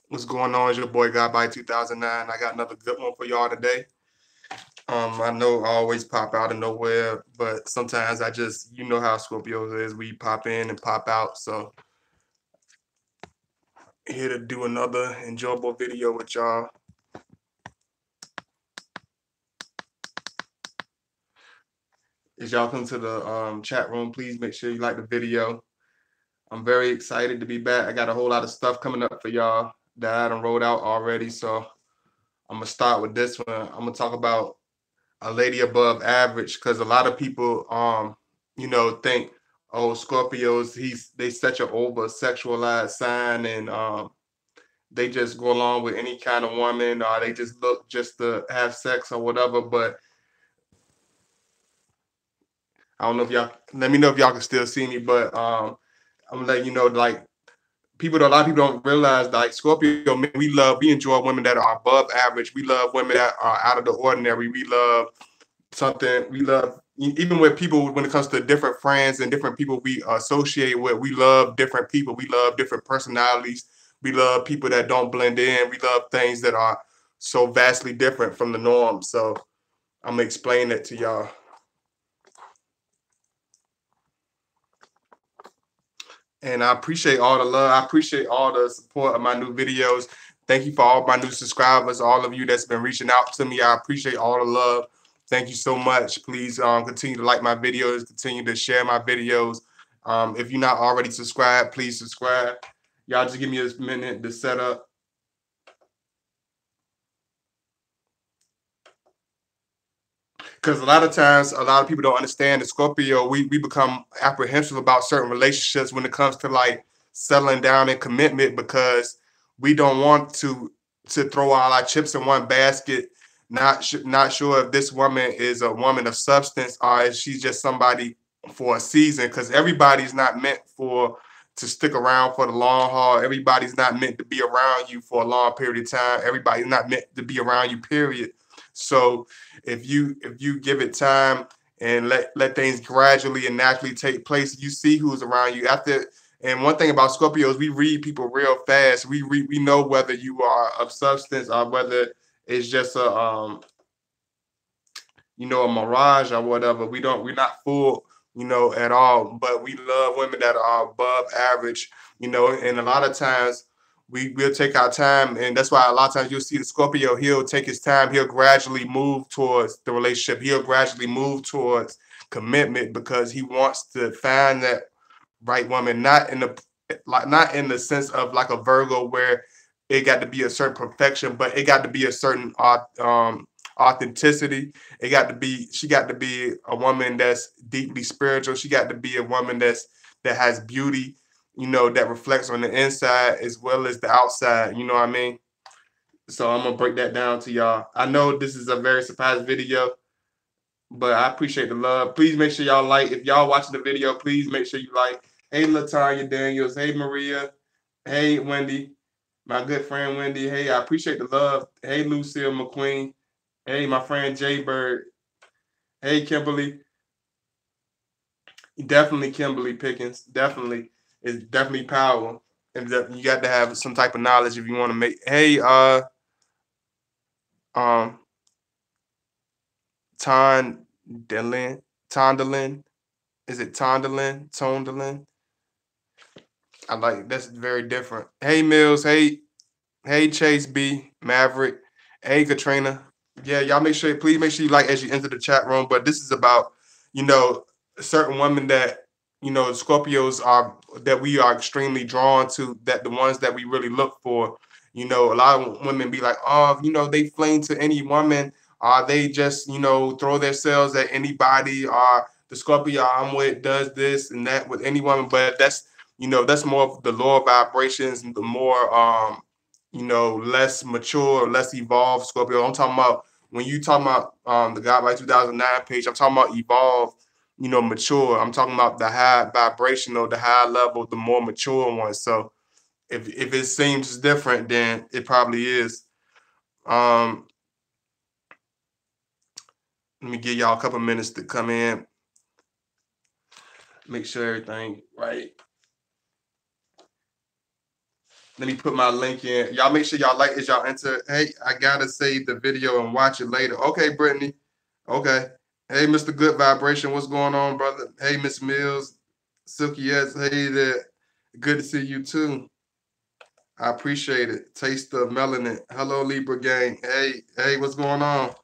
What's going on? It's your boy God by 2009. I got another good one for y'all today. I know I always pop out of nowhere, but sometimes I just, you know how Scorpios is. We pop in and pop out. So here to do another enjoyable video with y'all. As y'all come to the chat room, please make sure you like the video. I'm very excited to be back. I got a whole lot of stuff coming up for y'all that I done wrote out already. So I'm gonna start with this one. I'm gonna talk about a lady above average because a lot of people think, oh, Scorpios, they such an over sexualized sign, and they just go along with any kind of woman, or they just look just to have sex or whatever. But I don't know if y'all, let me know if y'all can still see me, but I'm gonna let you know, like, a lot of people don't realize, like, Scorpio men, we enjoy women that are above average. We love women that are out of the ordinary. We love even with people, when it comes to different friends and different people we associate with, we love different people. We love different personalities. We love people that don't blend in. We love things that are so vastly different from the norm. So I'm gonna explain it to y'all. And I appreciate all the love. I appreciate all the support of my new videos. Thank you for all my new subscribers, all of you that's been reaching out to me. I appreciate all the love. Thank you so much. Please continue to like my videos, continue to share my videos. If you're not already subscribed, please subscribe. Y'all just give me a minute to set up. Because a lot of times, a lot of people don't understand the Scorpio. We become apprehensive about certain relationships when it comes to, like, settling down and commitment, because we don't want to throw all our chips in one basket. Not sure if this woman is a woman of substance, or if she's just somebody for a season. Because everybody's not meant to stick around for the long haul. Everybody's not meant to be around you for a long period of time. Everybody's not meant to be around you, period. So if you give it time and let things gradually and naturally take place, you see who's around you after. And one thing about Scorpios, we read people real fast. We know whether you are of substance or whether it's just a mirage or whatever. We're not fooled, at all. But we love women that are above average, and a lot of times we'll take our time, and that's why a lot of times you'll see the Scorpio, he'll take his time, he'll gradually move towards the relationship, he'll gradually move towards commitment, because he wants to find that right woman, not in the sense of like a Virgo where it got to be a certain perfection, but it got to be a certain authenticity. She got to be a woman that's deeply spiritual. She got to be a woman that has beauty, that reflects on the inside as well as the outside. You know what I mean? So I'm gonna break that down to y'all. I know this is a very surprise video, but I appreciate the love. Please make sure y'all like. If y'all watching the video, please make sure you like. Hey, Latanya Daniels. Hey, Maria. Hey, Wendy. My good friend Wendy. Hey, I appreciate the love. Hey, Lucille McQueen. Hey, my friend Jay Bird. Hey, Kimberly. Definitely Kimberly Pickens. Definitely. It's definitely power. And you got to have some type of knowledge if you want to make. Hey, um, Ton Dylan. Tondalin. Is it Tondalin? Tondalin? I like, that's very different. Hey, Mills. Hey, Chase B, Maverick. Hey, Katrina. Yeah, y'all please make sure you like as you enter the chat room. But this is about, you know, certain women that, Scorpios that we are extremely drawn to, that the ones that we really look for. A lot of women be like, oh, they flame to any woman. They just, throw themselves at anybody. Or the Scorpio I'm with does this and that with any woman. But that's more of the lower vibrations and the more less mature, less evolved Scorpio. I'm talking about, when you talking about the God by 2009 page, I'm talking about evolved, mature. I'm talking about the high vibrational, the high level, the more mature ones. So if it seems different, then it probably is. Um, Let me give y'all a couple minutes to come in, make sure everything right. Let me put my link in. Y'all make sure y'all like this. Y'all enter. Hey, I gotta save the video and watch it later. Okay, Brittany. Okay. Hey, Mr. Good Vibration. What's going on, brother? Hey, Miss Mills. Silky yes. Hey there. Good to see you too. I appreciate it. Taste of melanin. Hello, Libra gang. Hey, what's going on?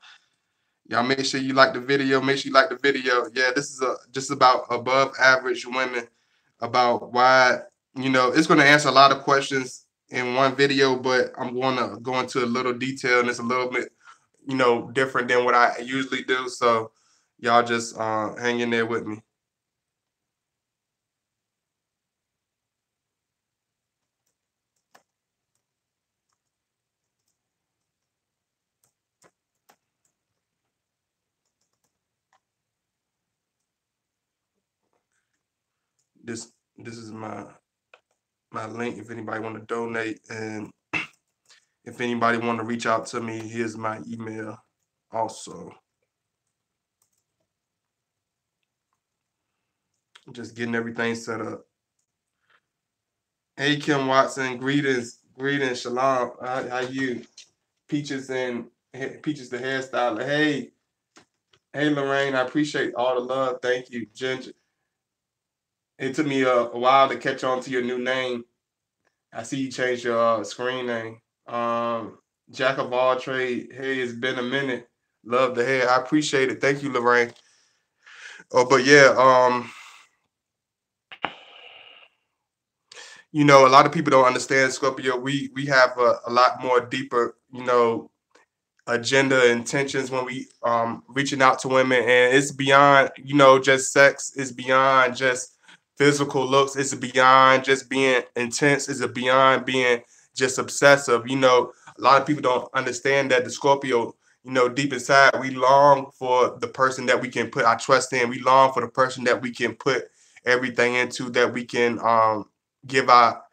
Y'all make sure you like the video. Make sure you like the video. Yeah, this is just about above average women, about why, it's going to answer a lot of questions in one video, but I'm going to go into a little detail, and it's a little bit, different than what I usually do. So y'all just hang in there with me. This is my link if anybody want to donate, and if anybody want to reach out to me, here's my email also. Just getting everything set up. Hey, Kim Watson, greetings, shalom. How you? Peaches Peaches the hairstyler. Hey, Lorraine, I appreciate all the love. Thank you, Ginger. It took me a while to catch on to your new name. I see you changed your screen name. Jack of all trade. Hey, it's been a minute. Love the hair. I appreciate it. Thank you, Lorraine. Oh, but yeah, a lot of people don't understand Scorpio. We have a lot more deeper, agenda intentions when we reaching out to women, and it's beyond just sex. It's beyond just physical looks. It's beyond just being intense. It's beyond being just obsessive. A lot of people don't understand that the Scorpio, deep inside, we long for the person that we can put our trust in. We long for the person that we can put everything into, that we can give our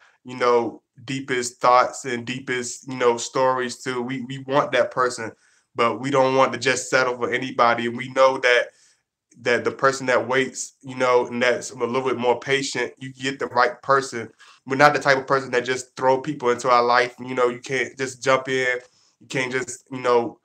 deepest thoughts and deepest stories to. We want that person, but we don't want to just settle for anybody. And we know that the person that waits, and that's a little bit more patient, you get the right person. We're not the type of person that just throw people into our life. You can't just jump in. You can't just walk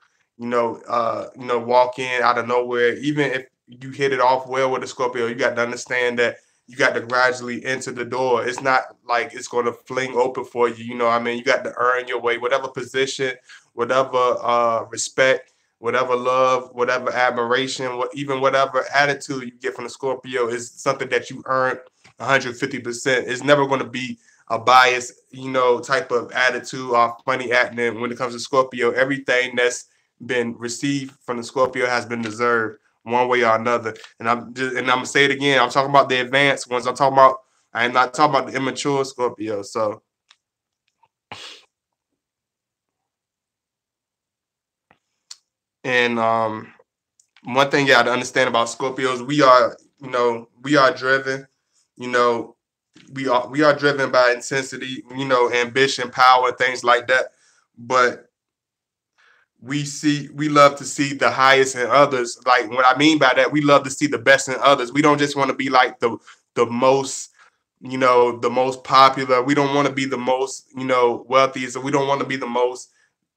in out of nowhere. Even if you hit it off well with a Scorpio, you got to understand that you got to gradually enter the door. It's not like it's going to fling open for you. I mean, you got to earn your way, whatever position, whatever respect, whatever love, whatever admiration, even whatever attitude you get from the Scorpio is something that you earn 150%. It's never going to be a bias, type of attitude or funny acting when it comes to Scorpio. Everything that's been received from the Scorpio has been deserved one way or another. And I'm gonna say it again. I'm talking about the advanced ones. I am not talking about the immature Scorpio. So, and one thing you got to understand about Scorpios, we are driven. You know, we are driven by intensity, ambition, power, things like that. But we love to see the highest in others. Like, what I mean by that, we love to see the best in others. We don't just want to be like the most, the most popular. We don't want to be the most, wealthy. So we don't want to be the most,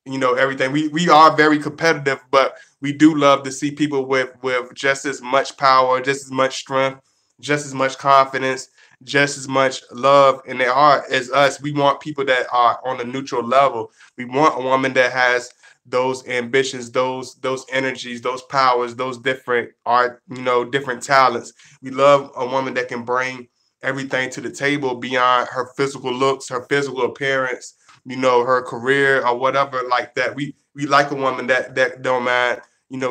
everything. We are very competitive, but we do love to see people with just as much power, just as much strength, just as much confidence, just as much love in their heart as us. We want people that are on a neutral level. We want a woman that has those ambitions, those energies, those powers, those different art, different talents. We love a woman that can bring everything to the table beyond her physical looks, her physical appearance, her career or whatever like that. We like a woman that don't mind,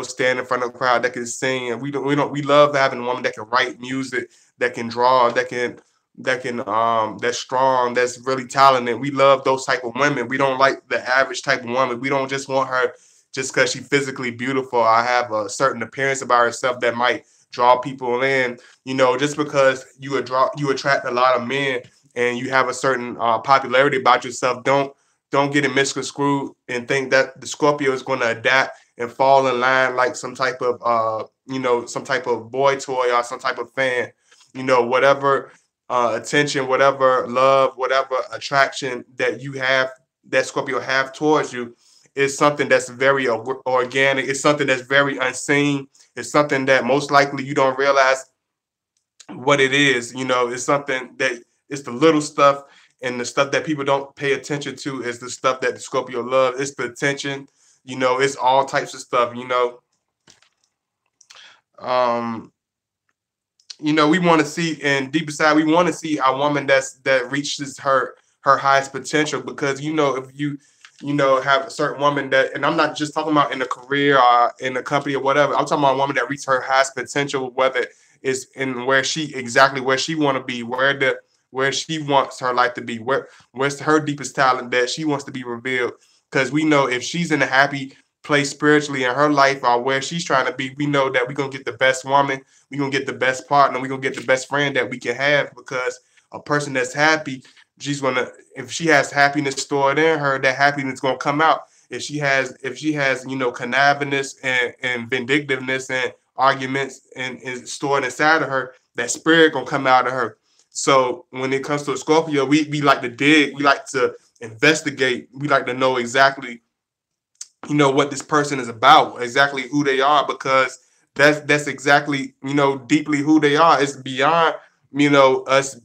stand in front of a crowd, that can sing. And we love having a woman that can write music, that can draw, that's strong, that's really talented. We love those type of women. We don't like the average type of woman. We don't just want her just because she's physically beautiful or have a certain appearance about herself that might draw people in. Just because you attract a lot of men and you have a certain popularity about yourself, don't get it misconstrued and think that the Scorpio is going to adapt and fall in line like some type of some type of boy toy or some type of fan. Whatever attention, whatever love, whatever attraction that you have, that Scorpio have towards you, is something that's very organic. It's something that's very unseen. It's something that most likely you don't realize what it is. It's something that it's the little stuff, and the stuff that people don't pay attention to is the stuff that the Scorpio loves. It's the attention. It's all types of stuff. Um, we want to see, and deep inside, we want to see a woman that reaches her highest potential. Because if you have a certain woman that, and I'm not just talking about in a career or in a company or whatever. I'm talking about a woman that reaches her highest potential, whether it's in where she want to be, where she wants her life to be, where's her deepest talent that she wants to be revealed. Because we know if she's in a happy place spiritually in her life, or where she's trying to be, we know that we're gonna get the best woman, we're gonna get the best partner, we're gonna get the best friend that we can have. Because a person that's happy, if she has happiness stored in her, that happiness is gonna come out. If she has connivingness and vindictiveness and arguments and is stored inside of her, that spirit gonna come out of her. So when it comes to a Scorpio, we like to dig, we like to investigate, we like to know exactly what this person is about, exactly who they are. Because that's exactly deeply who they are. It's beyond us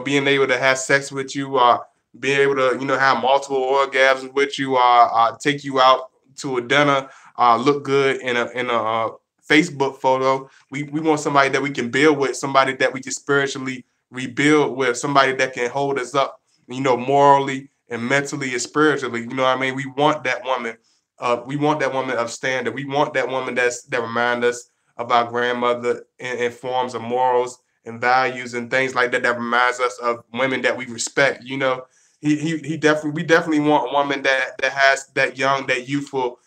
being able to have sex with you, or being able to have multiple orgasms with you, or take you out to a dinner, look good in a Facebook photo. We want somebody that we can build with, somebody that we can spiritually rebuild with, somebody that can hold us up, morally and mentally and spiritually. What I mean? We want that woman of standard. We want that woman that remind us of our grandmother in forms of morals and values and things like that. That reminds us of women that we respect. He definitely we definitely want a woman that has that young, that youthful,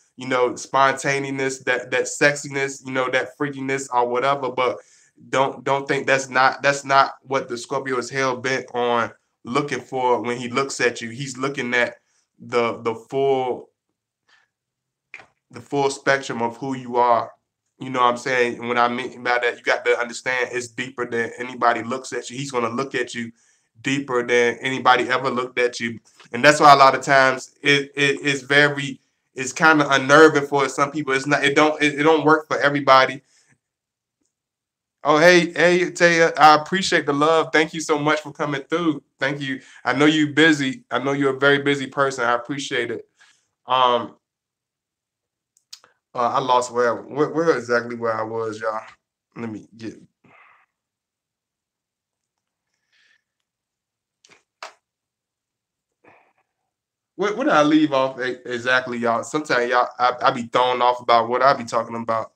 spontaneous, that sexiness, that freakiness or whatever. But don't think that's not what the Scorpio is hell bent on looking for. When he looks at you, he's looking at the full spectrum of who you are. You know what I'm saying? And when I mean by that, you got to understand it's deeper than anybody looks at you. He's going to look at you deeper than anybody ever looked at you. And that's why a lot of times it's kind of unnerving for some people. It don't work for everybody. Oh, hey, Taya, I appreciate the love. Thank you so much for coming through. Thank you. I know you're busy. I know you're a very busy person. I appreciate it. Um, I lost where exactly where I was, y'all. Let me get. Where did I leave off exactly, y'all? Sometimes y'all, I be thrown off about what I be talking about.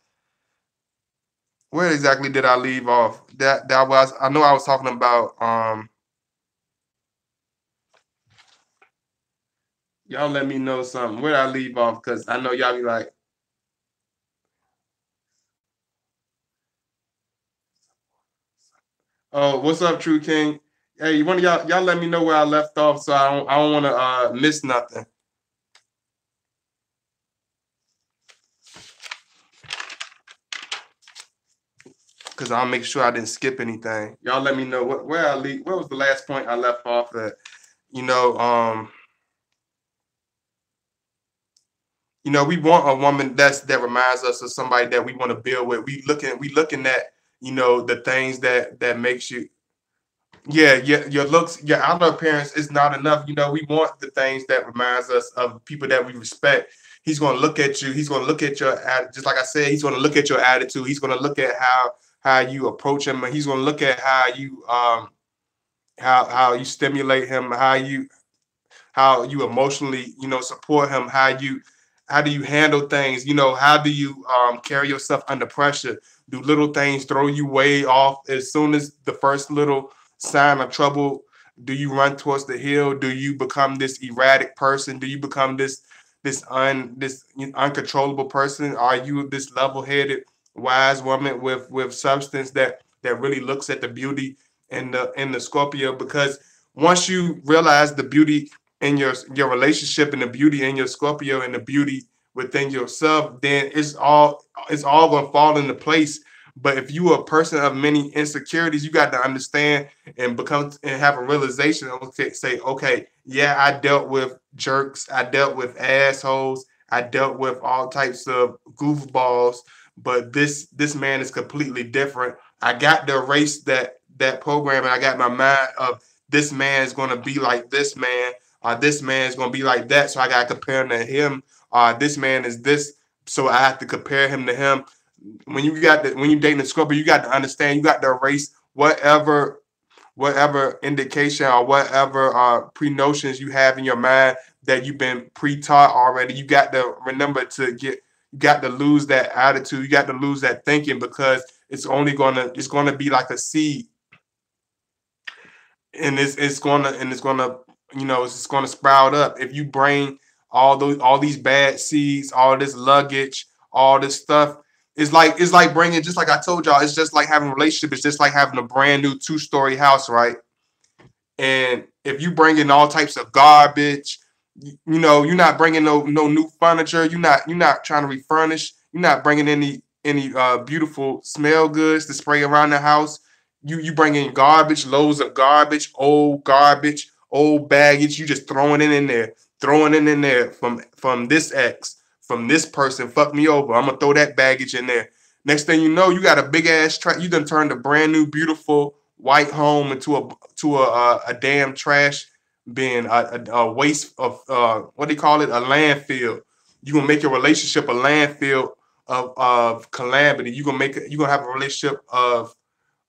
Where exactly did I leave off? That was, I know I was talking about. Y'all let me know something. Where did I leave off? Because I know y'all be like, oh, what's up, True King? Hey, one of y'all let me know where I left off, so I don't want to miss nothing. Because I'll make sure I didn't skip anything. Y'all let me know where I leave. Where was the last point I left off at? You know, um, we want a woman that reminds us of somebody that we want to build with. We looking at the things that makes you. Yeah, yeah, your looks, your outer appearance is not enough. We want the things that reminds us of people that we respect. He's going to look at you. He's going to look at just like I said. He's going to look at your attitude. He's going to look at how you approach him, and he's going to look at how you stimulate him, how you emotionally, support him, how do you handle things, how do you carry yourself under pressure? Do little things throw you way off as soon as the first little sign of trouble? Do you run towards the hill? Do you become this erratic person? Do you become this uncontrollable person? Are you this level-headed wise woman with substance that really looks at the beauty in the Scorpio? Because once you realize the beauty in your relationship, and the beauty in your Scorpio, and the beauty within yourself, then it's all gonna fall into place. But if you are a person of many insecurities, you got to understand and become and have a realization. Okay, say, okay, yeah, I dealt with jerks, I dealt with assholes, I dealt with all types of goofballs, but this man is completely different. I got to erase that program, and I got my mind of this man is going to be like this man, or this man is going to be like that. So I got to compare him to him. This man is this, so I have to compare him to him. When you dating a Scorpio, you got to understand. You got to erase whatever indication or whatever pre-notions you have in your mind that you've been pre-taught already. You got to remember you got to lose that attitude. You got to lose that thinking, because it's gonna be like a seed, and it's gonna it's gonna sprout up if you bring all these bad seeds, all this luggage, all this stuff. It's like bringing, just like I told y'all, it's just like having a relationship. It's just like having a brand new 2-story house, right? And if you bring in all types of garbage, you're not bringing no new furniture. You're not trying to refurnish. You're not bringing any beautiful smell goods to spray around the house. You bring in garbage, loads of garbage, old baggage. You just throwing it in there from this ex, from this person. Fuck me over. I'm gonna throw that baggage in there. Next thing you know, you got a big ass trash. You done turned a brand new, beautiful white home into a damn trash bin, a waste of what do you call it, a landfill. You gonna make your relationship a landfill of calamity. You gonna have a relationship of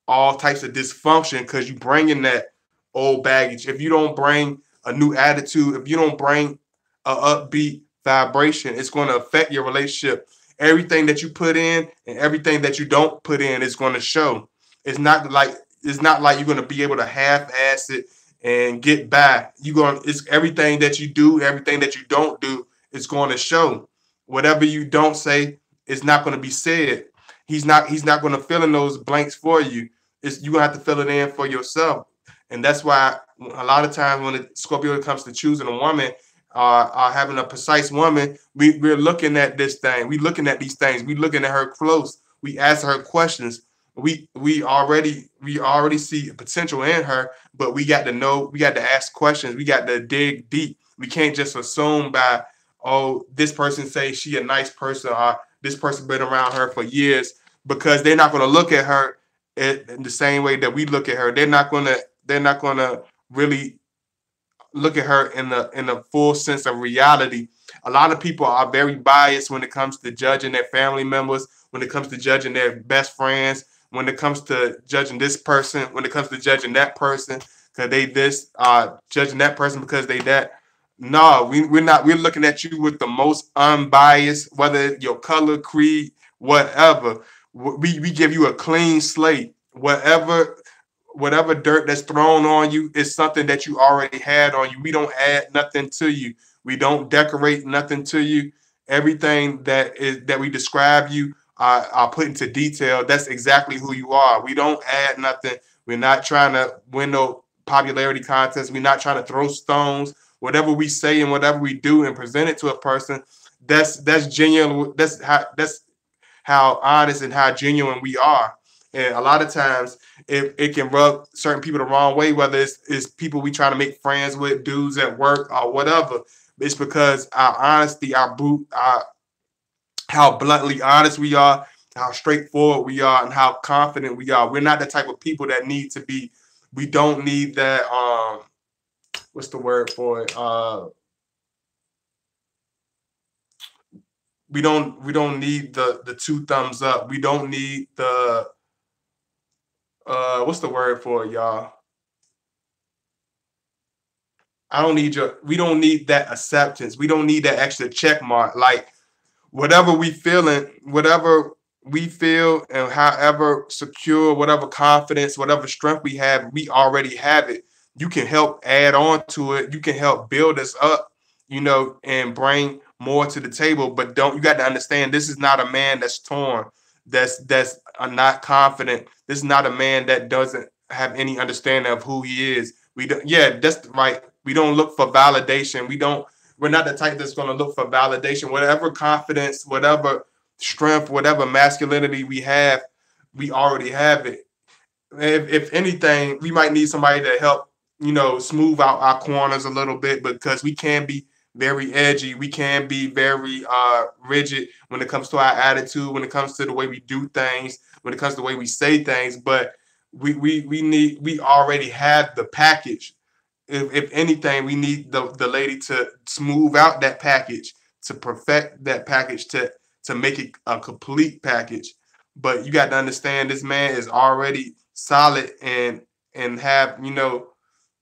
all types of dysfunction, because you bring in that old baggage. If you don't bring a new attitude, if you don't bring a upbeat vibration, it's going to affect your relationship. Everything that you put in and everything that you don't put in is going to show. It's not like you're going to be able to half-ass it and get by. It's everything that you do, everything that you don't do, it's going to show. Whatever you don't say is not going to be said. He's not going to fill in those blanks for you. You're gonna have to fill it in for yourself. And that's why a lot of times when Scorpio comes to choosing a woman, having a precise woman, we're looking at this thing. We looking at these things. We looking at her close. We ask her questions. We already see potential in her, but we got to know. We got to ask questions. We got to dig deep. We can't just assume by, oh, this person say she a nice person, or this person been around her for years, because they're not going to look at her in the same way that we look at her. They're not gonna really look at her in the full sense of reality. A lot of people are very biased when it comes to judging their family members, when it comes to judging their best friends, when it comes to judging this person, when it comes to judging that person because they this, judging that person because they that. No, we're not. We're looking at you with the most unbiased, whether your color, creed, whatever. We give you a clean slate. Whatever dirt that's thrown on you is something that you already had on you. We don't add nothing to you. We don't decorate nothing to you. Everything that we describe you are put into detail. That's exactly who you are. We don't add nothing. We're not trying to win no popularity contests. We're not trying to throw stones. Whatever we say and whatever we do and present it to a person, that's genuine. That's how honest and how genuine we are. And a lot of times it can rub certain people the wrong way, whether it's people we try to make friends with, dudes at work or whatever. It's because our honesty, how bluntly honest we are, how straightforward we are, and how confident we are. We're not the type of people that need to be. We don't need that. What's the word for it? We don't need the two thumbs up. We don't need the what's the word for it, y'all? I don't need your We don't need that acceptance. We don't need that extra check mark. Like whatever we feel, and however secure, whatever confidence, whatever strength we have, we already have it. You can help add on to it. You can help build us up, and bring more to the table. But don't you got to understand, this is not a man that's torn, that's not confident. This is not a man that doesn't have any understanding of who he is. We don't, yeah, that's right. We don't look for validation. We're not the type that's going to look for validation. Whatever confidence, whatever strength, whatever masculinity we have, We already have it. If anything, we might need somebody to help, smooth out our corners a little bit, because we can be very edgy. We can be very rigid when it comes to our attitude, when it comes to the way we do things, when it comes to the way we say things. But we already have the package. If anything, we need the lady to smooth out that package, to perfect that package, to make it a complete package. But you got to understand, this man is already solid, and have,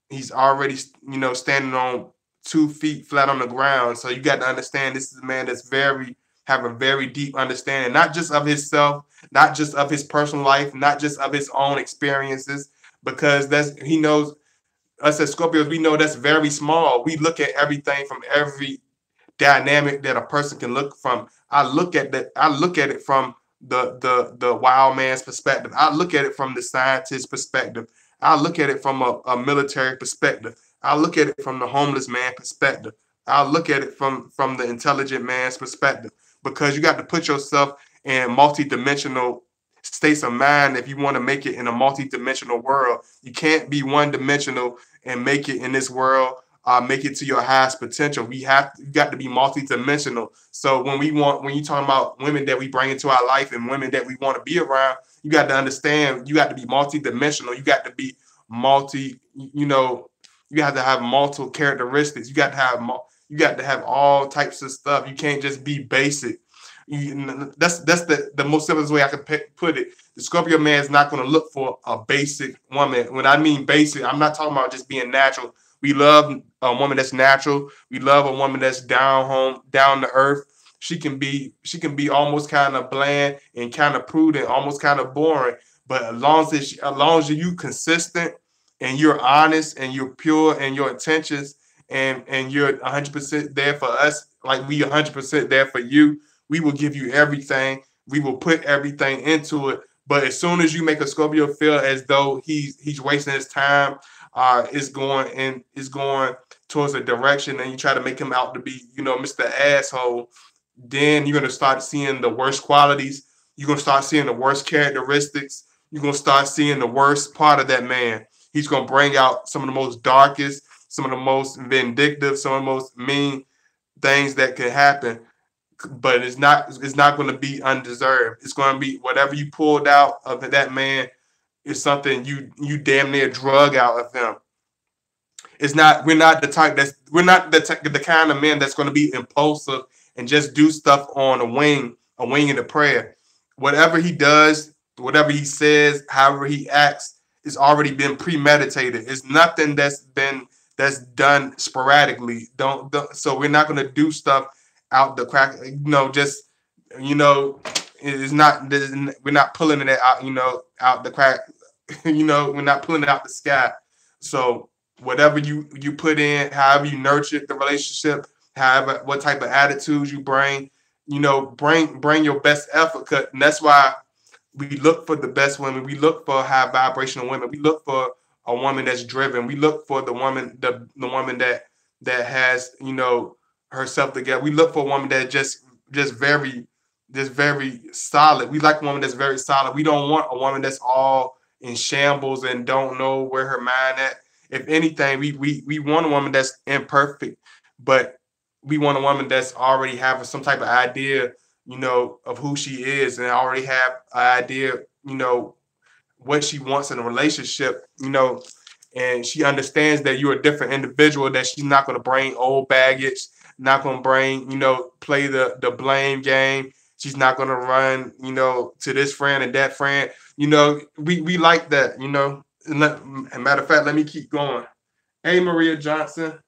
he's already, standing on 2 feet flat on the ground. So you got to understand, this is a man that's very have a very deep understanding, not just of himself, not just of his personal life, not just of his own experiences, because that's he knows, us as Scorpios, we know that's very small. We look at everything from every dynamic that a person can look from. I look at that. I look at it from the wild man's perspective. I look at it from the scientist's perspective. I look at it from a military perspective. I look at it from the homeless man perspective. I look at it from the intelligent man's perspective, because you got to put yourself in multi-dimensional states of mind if you want to make it in a multi-dimensional world. You can't be one-dimensional and make it in this world, make it to your highest potential. You got to be multi-dimensional. So when you talking about women that we bring into our life and women that we want to be around, you got to understand, you got to be multi-dimensional. You got to be multi, you have to have multiple characteristics. You got to have all types of stuff. You can't just be basic. That's the most simplest way I can put it. The Scorpio man is not going to look for a basic woman. When I mean basic, I'm not talking about just being natural. We love a woman that's natural. We love a woman that's down home, down to earth. She can be almost kind of bland and kind of prudent, almost kind of boring. But as long as you consistent, and you're honest, and you're pure in your intentions, and you're 100% there for us, like we 100% there for you, we will give you everything. We will put everything into it. But as soon as you make a Scorpio feel as though he's wasting his time, is going towards a direction, and you try to make him out to be, Mr. Asshole, then you're gonna start seeing the worst qualities. You're gonna start seeing the worst characteristics. You're gonna start seeing the worst part of that man. He's gonna bring out some of the most darkest, some of the most vindictive, some of the most mean things that could happen. But it's not going to be undeserved. It's going to be whatever you pulled out of that man is something you damn near drug out of him. It's not We're not the type that's we're not the kind of men that's going to be impulsive and just do stuff on a wing and a prayer. Whatever he does, whatever he says, however he acts, it's already been premeditated. It's nothing that's done sporadically. So we're not going to do stuff out the crack. Just you know, it's not. We're not pulling it out. Out the crack. We're not pulling it out the sky. So whatever you put in, however you nurture the relationship, however what type of attitudes you bring, bring your best effort. And that's why we look for the best women. We look for high vibrational women. We look for a woman that's driven. We look for the woman that has herself together. We look for a woman that just very solid. We like a woman that's very solid. We don't want a woman that's all in shambles and don't know where her mind at. If anything, we want a woman that's imperfect, but we want a woman that's already having some type of idea, of who she is, and already have an idea, what she wants in a relationship, and she understands that you're a different individual, that she's not going to bring old baggage, not going to bring, play the blame game. She's not going to run, to this friend and that friend. We like that, matter of fact, let me keep going. Hey, Maria Johnson.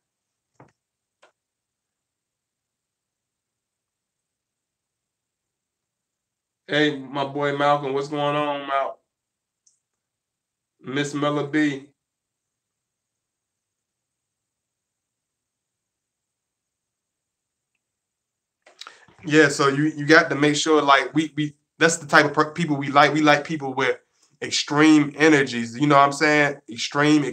Hey, my boy Malcolm. What's going on, Miss Miller B? Yeah, so you got to make sure, like, we that's the type of people we like. We like people with extreme energies. You know what I'm saying? Extreme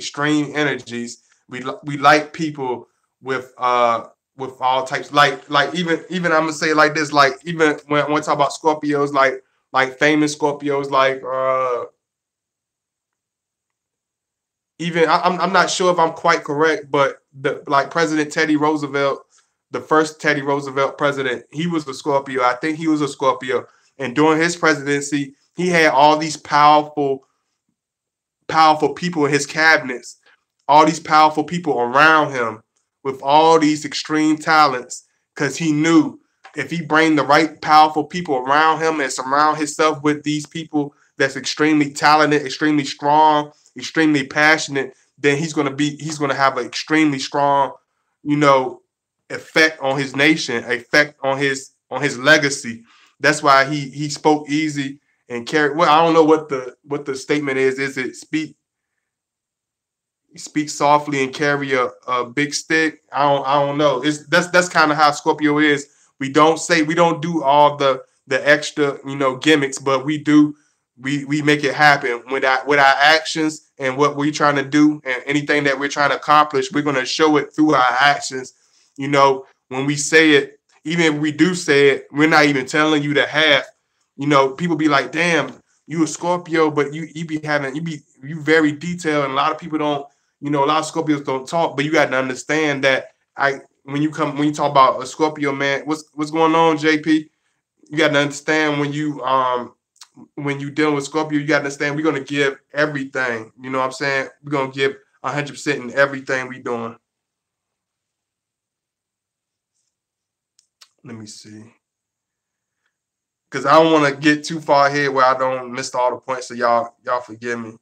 energies. We like people with all types. Like even I'm gonna say it like this. Like even when I talk about Scorpios, like like famous Scorpios, like even I'm not sure if I'm quite correct, but the like President Teddy Roosevelt, the first Teddy Roosevelt president, he was a Scorpio. I think he was a Scorpio, and during his presidency, he had all these powerful people in his cabinets, all these powerful people around him with all these extreme talents, because he knew if he bring the right powerful people around him and surround himself with these people that's extremely talented, extremely strong, extremely passionate, then he's gonna have an extremely strong, you know, effect on his nation, effect on his legacy. That's why he spoke easy and carry. Well, I don't know what the statement is. Is it speak softly and carry a big stick? I don't know. It's that's kind of how Scorpio is. We don't do all the extra, you know, gimmicks, but we make it happen with our actions and what we're trying to do and anything that we're trying to accomplish. We're gonna show it through our actions. You know, when we say it, even if we do say it, we're not even telling you the half. You know, people be like, "Damn, you a Scorpio, but you very detailed." And a lot of people don't, you know, a lot of Scorpios don't talk, but you got to understand that when you talk about a Scorpio, man, what's going on, JP? You got to understand when you dealing with Scorpio, you got to understand we're gonna give everything. You know what I'm saying? We're gonna give 100% in everything we doing. Let me see, because I don't want to get too far ahead where I don't miss all the points. So y'all forgive me.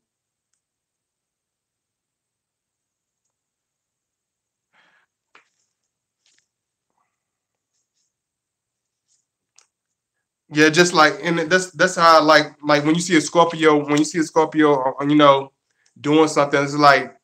Yeah, just like, and that's how I like when you see a Scorpio, you know, doing something, it's like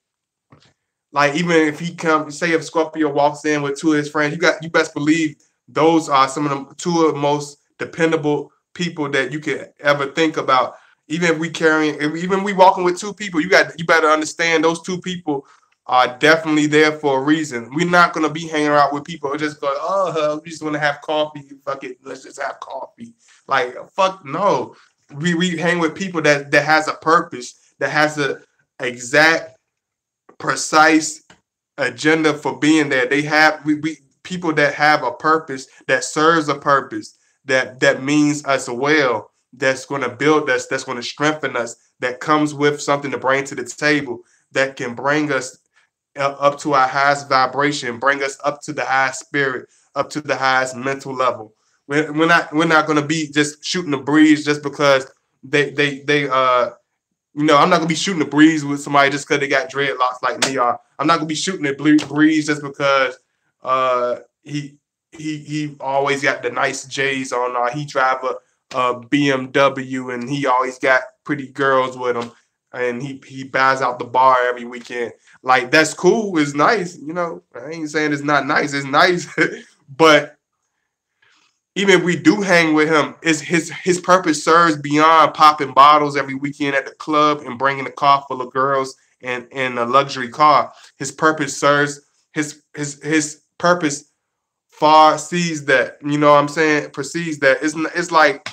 even if he comes, say if Scorpio walks in with two of his friends, you best believe those are some of the two of the most dependable people that you could ever think about. Even if we carrying, even we walking with two people, you better understand those two people are definitely there for a reason. We're not gonna be hanging out with people who just go, oh, we just want to have coffee. Fuck it, let's just have coffee. Like fuck no, we hang with people that has a purpose, that has a exact precise agenda for being there. They have we people that have a purpose, that serves a purpose, that means us well, that's going to build us, that's going to strengthen us, that comes with something to bring to the table, that can bring us up to our highest vibration, bring us up to the highest spirit, up to the highest mental level. We're not going to be just shooting the breeze just because they you know, I'm not gonna be shooting the breeze with somebody just because they got dreadlocks like me. Or I'm not gonna be shooting the breeze just because uh, he he always got the nice J's on. He drive a BMW and he always got pretty girls with him, and he buys out the bar every weekend. Like that's cool. It's nice. You know, I ain't saying it's not nice. It's nice, but even if we do hang with him, is his purpose serves beyond popping bottles every weekend at the club and bringing a car full of girls and a luxury car. His purpose serves his purpose far sees that. You know what I'm saying? Perceives that. It's like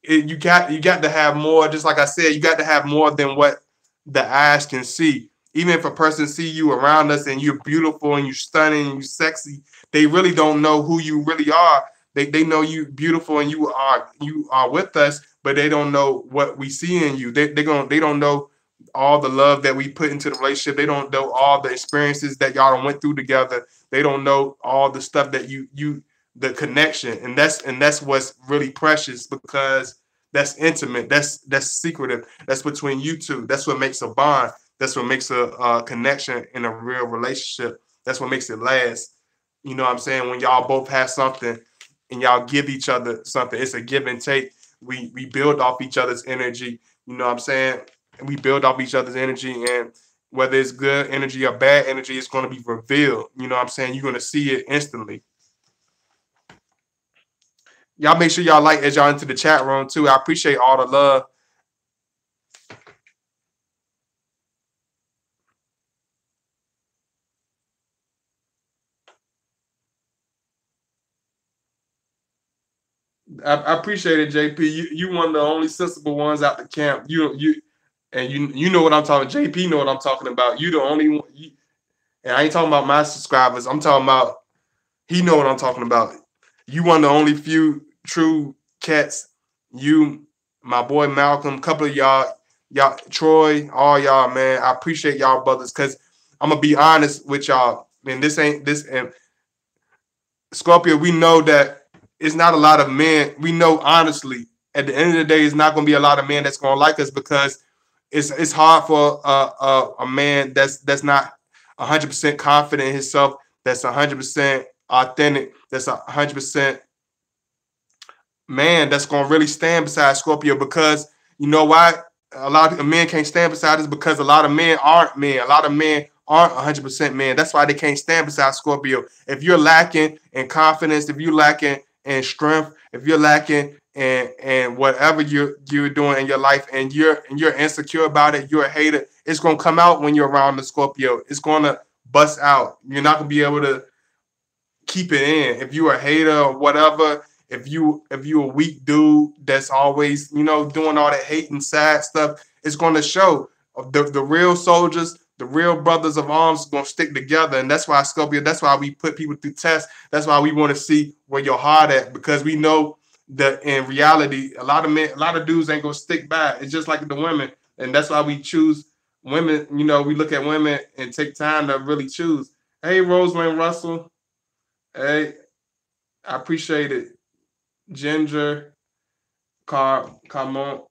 you got to have more. Just like I said, you got to have more than what the eyes can see. Even if a person see you around us and you're beautiful and you're stunning and you're sexy, they really don't know who you really are. They know you beautiful and you are with us, but they don't know what we see in you. They don't know all the love that we put into the relationship. They don't know all the experiences that y'all went through together. They don't know all the stuff that you the connection, and that's what's really precious, because that's intimate, that's secretive, that's between you two. That's what makes a bond. That's what makes a connection in a real relationship. That's what makes it last. You know what I'm saying? When y'all both have something and y'all give each other something, it's a give and take. We build off each other's energy. You know what I'm saying? And we build off each other's energy, and whether it's good energy or bad energy, it's going to be revealed. You know what I'm saying? You're going to see it instantly. Y'all make sure y'all like as y'all into the chat room too. I appreciate all the love. I appreciate it, JP. You one of the only sensible ones out the camp. You know what I'm talking. JP know what I'm talking about. You the only one. And I ain't talking about my subscribers. I'm talking about he know what I'm talking about. You one of the only few true cats. You, my boy Malcolm, couple of y'all, Troy, all y'all, man. I appreciate y'all brothers because I'm gonna be honest with y'all. And this ain't this and Scorpio, we know that it's not a lot of men. We know honestly, at the end of the day, it's not going to be a lot of men that's going to like us because it's hard for a man that's not 100% confident in himself, that's 100% authentic, that's 100% man that's gonna really stand beside Scorpio because you know why a lot of men can't stand beside us because a lot of men aren't men. A lot of men aren't 100% men. That's why they can't stand beside Scorpio. If you're lacking in confidence, if you're lacking in strength, if you're lacking in whatever you're doing in your life and you're insecure about it, you're a hater, it's gonna come out when you're around the Scorpio. It's gonna bust out. You're not gonna be able to keep it in. If you're a hater or whatever, if you a weak dude that's always doing all that hating sad stuff, it's going to show. The real soldiers, the real brothers of arms, going to stick together, and that's why Scorpio. That's why we put people through tests. That's why we want to see where your heart at because we know that in reality, a lot of men, a lot of dudes ain't gonna stick by. It's just like the women, and that's why we choose women. We look at women and take time to really choose. Hey, Rosalind Russell. Hey, I appreciate it. Ginger, Carmont.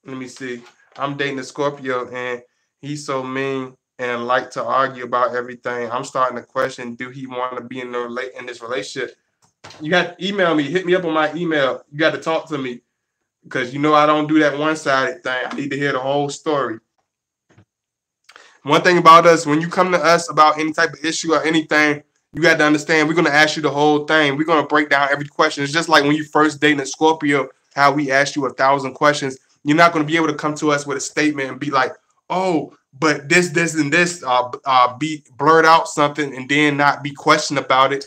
Let me see. I'm dating a Scorpio and he's so mean and like to argue about everything. I'm starting to question, do he want to be in this relationship? You got to email me. Hit me up on my email. You got to talk to me because I don't do that one-sided thing. I need to hear the whole story. One thing about us, when you come to us about any type of issue or anything, you got to understand we're going to ask you the whole thing. We're going to break down every question. It's just like when you first dating a Scorpio, how we asked you 1,000 questions. You're not going to be able to come to us with a statement and be like, oh, but this, and this, be blurt out something and then not be questioned about it,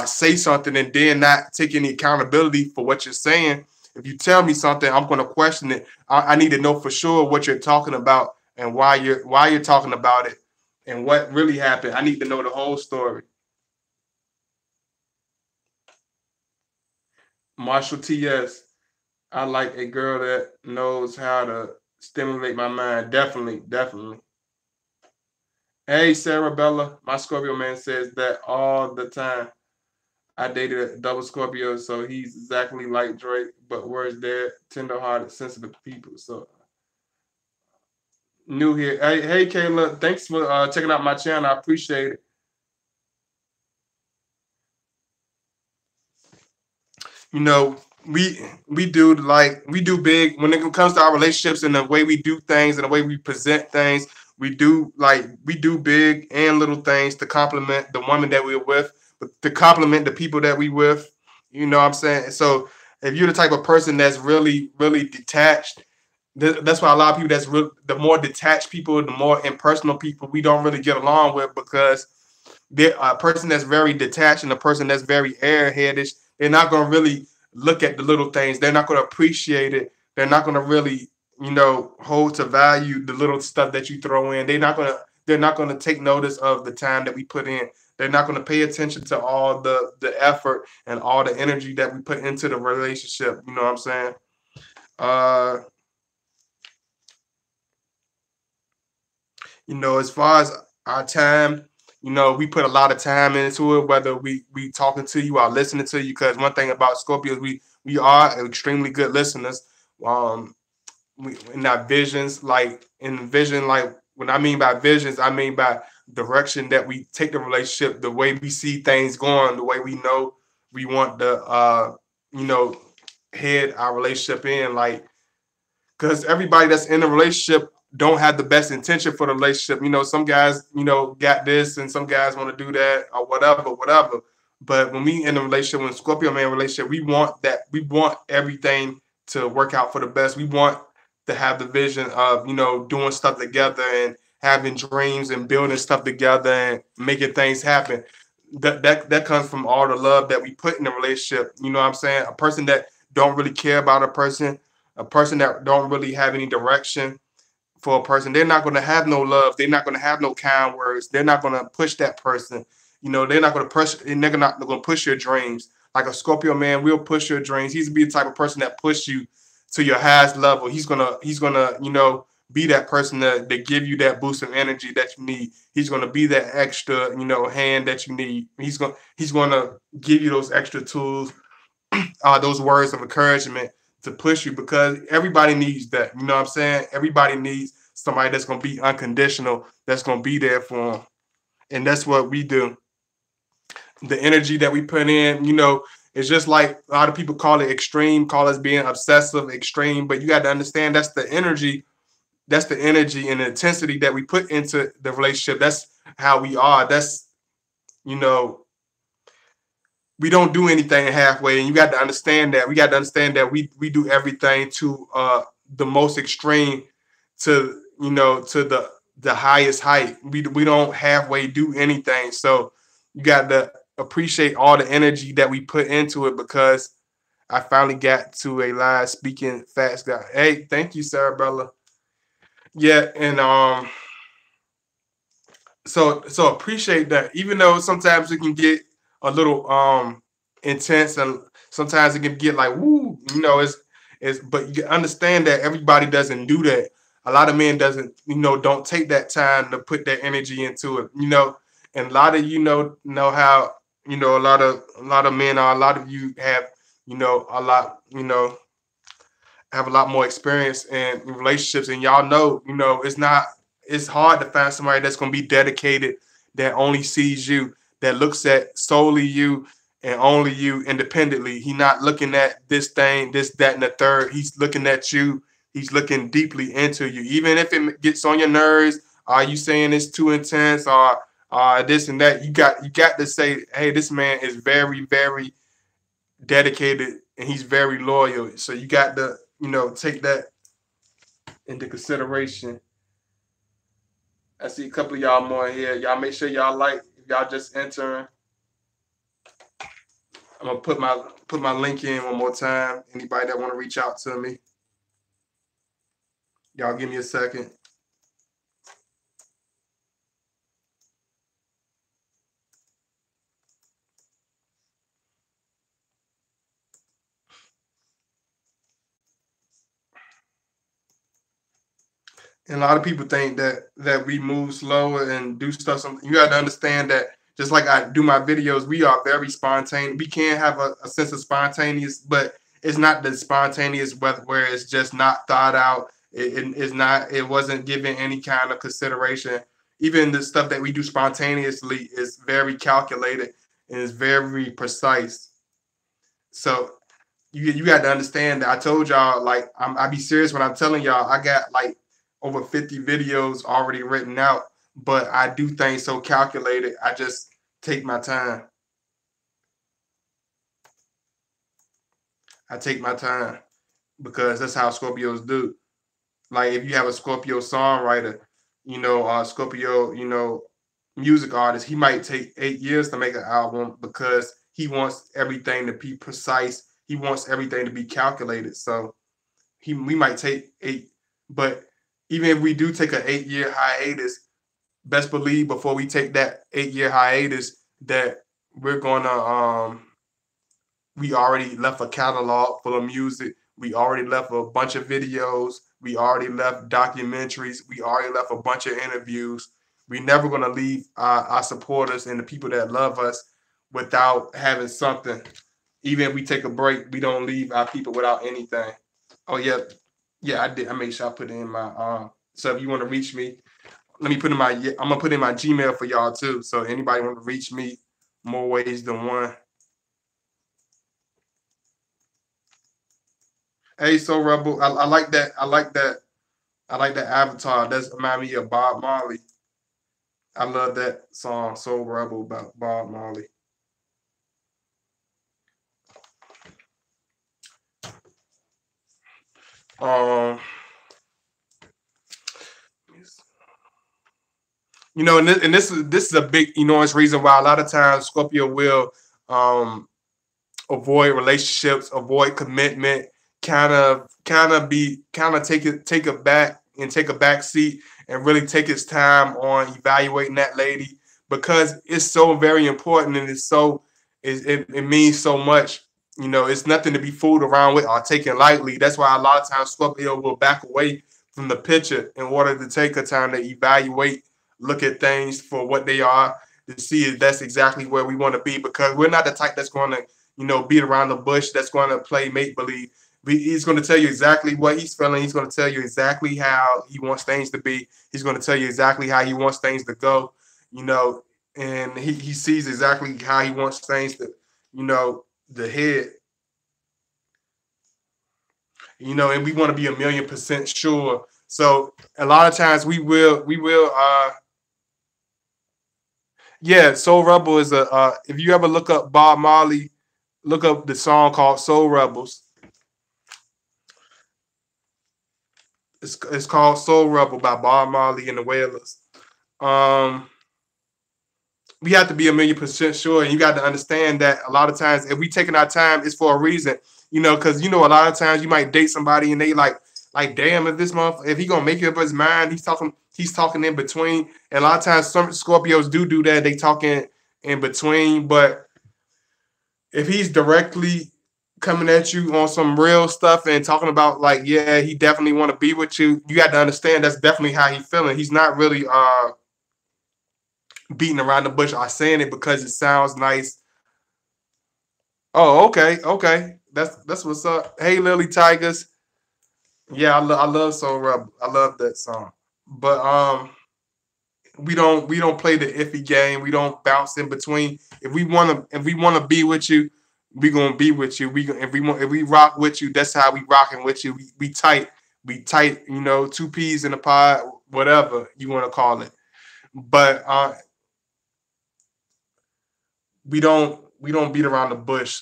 say something and then not take any accountability for what you're saying. If you tell me something, I'm going to question it. I need to know for sure what you're talking about and why you're talking about it and what really happened. I need to know the whole story. Marshall T.S. I like a girl that knows how to stimulate my mind. Definitely, definitely. Hey, Sarah Bella, my Scorpio man says that all the time. I dated a double Scorpio, so he's exactly like Drake, but where's their tender-hearted, sensitive people? So new here. Hey, Kayla, thanks for checking out my channel. I appreciate it. You know, we do big when it comes to our relationships and the way we do things and the way we present things. We do big and little things to compliment the woman that we're with, but to compliment the people that we with. You know what I'm saying? So if you're the type of person that's really, really detached, that's why a lot of people the more detached people, the more impersonal people we don't really get along with because a person that's very detached and a person that's very airheadish, they're not going to really look at the little things. They're not going to appreciate it. They're not going to really, hold to value the little stuff that you throw in. They're not going to take notice of the time that we put in. They're not going to pay attention to all the effort and all the energy that we put into the relationship. You know what I'm saying? Uh, as far as our time, we put a lot of time into it, whether we talking to you or listening to you. Because one thing about Scorpios, we are extremely good listeners. Um, in our visions, like in vision, like when I mean by visions, I mean by direction that we take the relationship, the way we see things going, the way we know we want to, you know, head our relationship in, like because everybody that's in a relationship don't have the best intention for the relationship. Some guys, got this and some guys want to do that or whatever, whatever. But when we in a relationship, when Scorpio man relationship, we want that. We want everything to work out for the best. We want to have the vision of, doing stuff together and having dreams and building stuff together and making things happen. that comes from all the love that we put in the relationship. You know what I'm saying? A person that don't really care about a person that don't really have any direction for a person, they're not going to have no love. They're not going to have no kind words. They're not going to push that person. You know, they're not going to push. They're not going to push your dreams. Like a Scorpio man will push your dreams. He's be the type of person that push you to your highest level. He's gonna be that person that give you that boost of energy that you need. He's gonna be that extra hand that you need. He's gonna give you those extra tools, those words of encouragement to push you, because everybody needs that. You know what I'm saying? Everybody needs somebody that's gonna be unconditional, that's gonna be there for them, and that's what we do. The energy that we put in, it's just like a lot of people call it extreme, call us being obsessive, extreme, but you got to understand that's the energy and the intensity that we put into the relationship. That's how we are. That's you know we don't do anything halfway, and you got to understand that. We got to understand that we do everything to the most extreme, to to the highest height. We don't halfway do anything. So you got to appreciate all the energy that we put into it, because I finally got to a live speaking fast guy. Hey, thank you, Sarabella. Yeah, and so appreciate that. Even though sometimes it can get a little intense, and sometimes it can get like woo, it's but you understand that everybody doesn't do that. A lot of men doesn't, don't take that time to put that energy into it, and a lot of know how, a lot of men, or a lot of you have, a lot, have a lot more experience in relationships, and y'all know, it's hard to find somebody that's going to be dedicated, that only sees you, that looks at solely you and only you independently. He not looking at this thing, this, that, and the third. He's looking at you. He's looking deeply into you. Even if it gets on your nerves, are you saying it's too intense, or this and that? You got to say, hey, this man is very, very dedicated, and he's very loyal. So you got to, take that into consideration. I see a couple of y'all more here. Y'all make sure y'all like. If y'all just entering, I'm gonna put my link in one more time. Anybody that want to reach out to me, y'all give me a second. And a lot of people think that we move slower and do stuff. Something you got to understand that, just like I do my videos, we are very spontaneous. We can have a sense of spontaneous, but it's not the spontaneous where it's just not thought out. It's not. It wasn't given any kind of consideration. Even the stuff that we do spontaneously is very calculated and is very precise. So you got to understand that. I told y'all, like, I be serious when I'm telling y'all I got like over 50 videos already written out, but I do things so calculated. I just take my time. I take my time, because that's how Scorpios do. Like if you have a Scorpio songwriter, Scorpio, music artist, he might take 8 years to make an album, because he wants everything to be precise. He wants everything to be calculated. So we might take eight, but even if we do take an 8 year hiatus, best believe before we take that 8 year hiatus that we're gonna we already left a catalog full of music. We already left a bunch of videos. We already left documentaries. We already left a bunch of interviews. We never gonna leave our supporters and the people that love us without having something. Even if we take a break, we don't leave our people without anything. Oh yeah, yeah, I did. I made sure I put it in my. So if you want to reach me, let me put in my. I'm gonna put in my Gmail for y'all too. So anybody want to reach me, more ways than one. Hey, so Rebel, I like that. I like that. I like that avatar. That's remind me of Bob Marley. I love that song, "So Rebel" about Bob Marley. Um, And this is a big enormous reason why a lot of times Scorpio will um avoid relationships, avoid commitment, kind of take it back and take a back seat and really take its time on evaluating that lady because it's so very important and it means so much. It's nothing to be fooled around with or taken lightly. That's why a lot of times Scorpio will back away from the picture in order to take a time to evaluate, look at things for what they are, to see if that's exactly where we want to be, because we're not the type that's going to beat around the bush, that's going to play make believe. He's going to tell you exactly what he's feeling. He's going to tell you exactly how he wants things to be. He's going to tell you exactly how he wants things to go, you know, and he sees exactly how he wants things to head, and we want to be 1,000,000% sure. So a lot of times yeah, Soul Rebel is if you ever look up Bob Marley, look up the song called Soul Rebels. It's called Soul Rebel by Bob Marley and the Wailers. Um, we have to be 1,000,000% sure, and you got to understand that a lot of times, if we taking our time, it's for a reason. Because a lot of times you might date somebody and they like, damn, if this month, if he gonna make up his mind, he's talking in between. And a lot of times, some Scorpios do that. They talking in between, but if he's directly coming at you on some real stuff and talking about like, yeah, he definitely want to be with you, you got to understand that's definitely how he's feeling. He's not really beating around the bush or saying it because it sounds nice. Oh, okay, okay. That's what's up. Hey, Lily Tigers. Yeah, I love Soul Rebel. I love that song. But we don't play the iffy game. We don't bounce in between. If we wanna be with you, we gonna be with you. If we rock with you, that's how we rocking with you. We tight. We tight, two peas in a pod, whatever you want to call it. But we don't beat around the bush.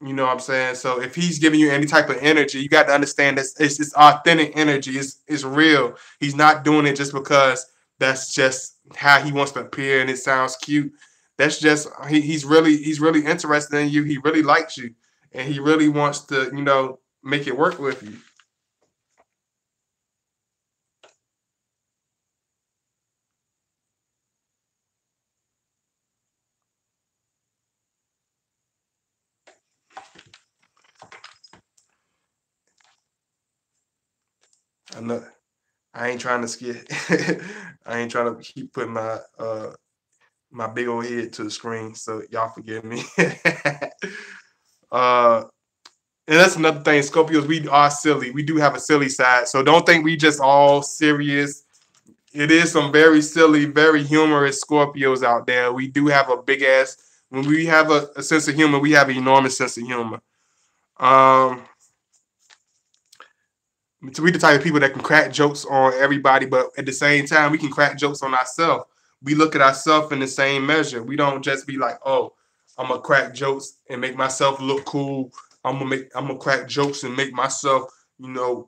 You know what I'm saying? So if he's giving you any type of energy, you got to understand that it's authentic energy. It's real. He's not doing it just because that's just how he wants to appear and it sounds cute. That's just he's really interested in you. He really likes you, and he really wants to make it work with you. I'm not. I ain't trying to scare. I ain't trying to keep putting my big old head to the screen. So y'all forgive me. uh, And that's another thing. Scorpios, we are silly. We do have a silly side. So don't think we just all serious. It is some very silly, very humorous Scorpios out there. We do have a big ass. When we have a sense of humor, we have an enormous sense of humor. Um, to be the type of people that can crack jokes on everybody, but at the same time, we can crack jokes on ourselves. We look at ourselves in the same measure. We don't just be like, "Oh, I'm gonna crack jokes and make myself look cool. I'm gonna crack jokes and make myself,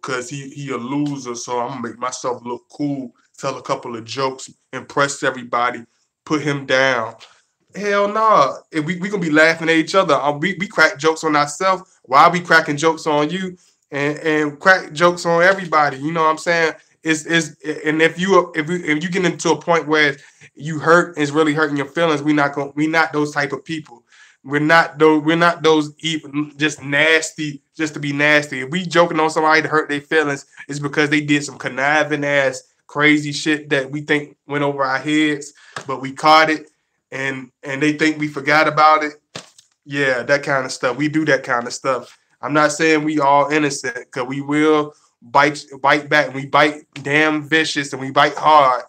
cause he a loser, so I'm gonna make myself look cool, tell a couple of jokes, impress everybody, put him down." Hell no. Nah. If we gonna be laughing at each other. We crack jokes on ourselves. Why are we cracking jokes on you? And crack jokes on everybody. You know what I'm saying? Is and if you get into a point where you hurt, it's really hurting your feelings. We not those type of people. We're not those even just nasty just to be nasty. If we joking on somebody to hurt their feelings, it's because they did some conniving ass crazy shit that we think went over our heads, but we caught it, and they think we forgot about it. Yeah, that kind of stuff. We do that kind of stuff. I'm not saying we all innocent, because we will bite back, and we bite damn vicious, and we bite hard.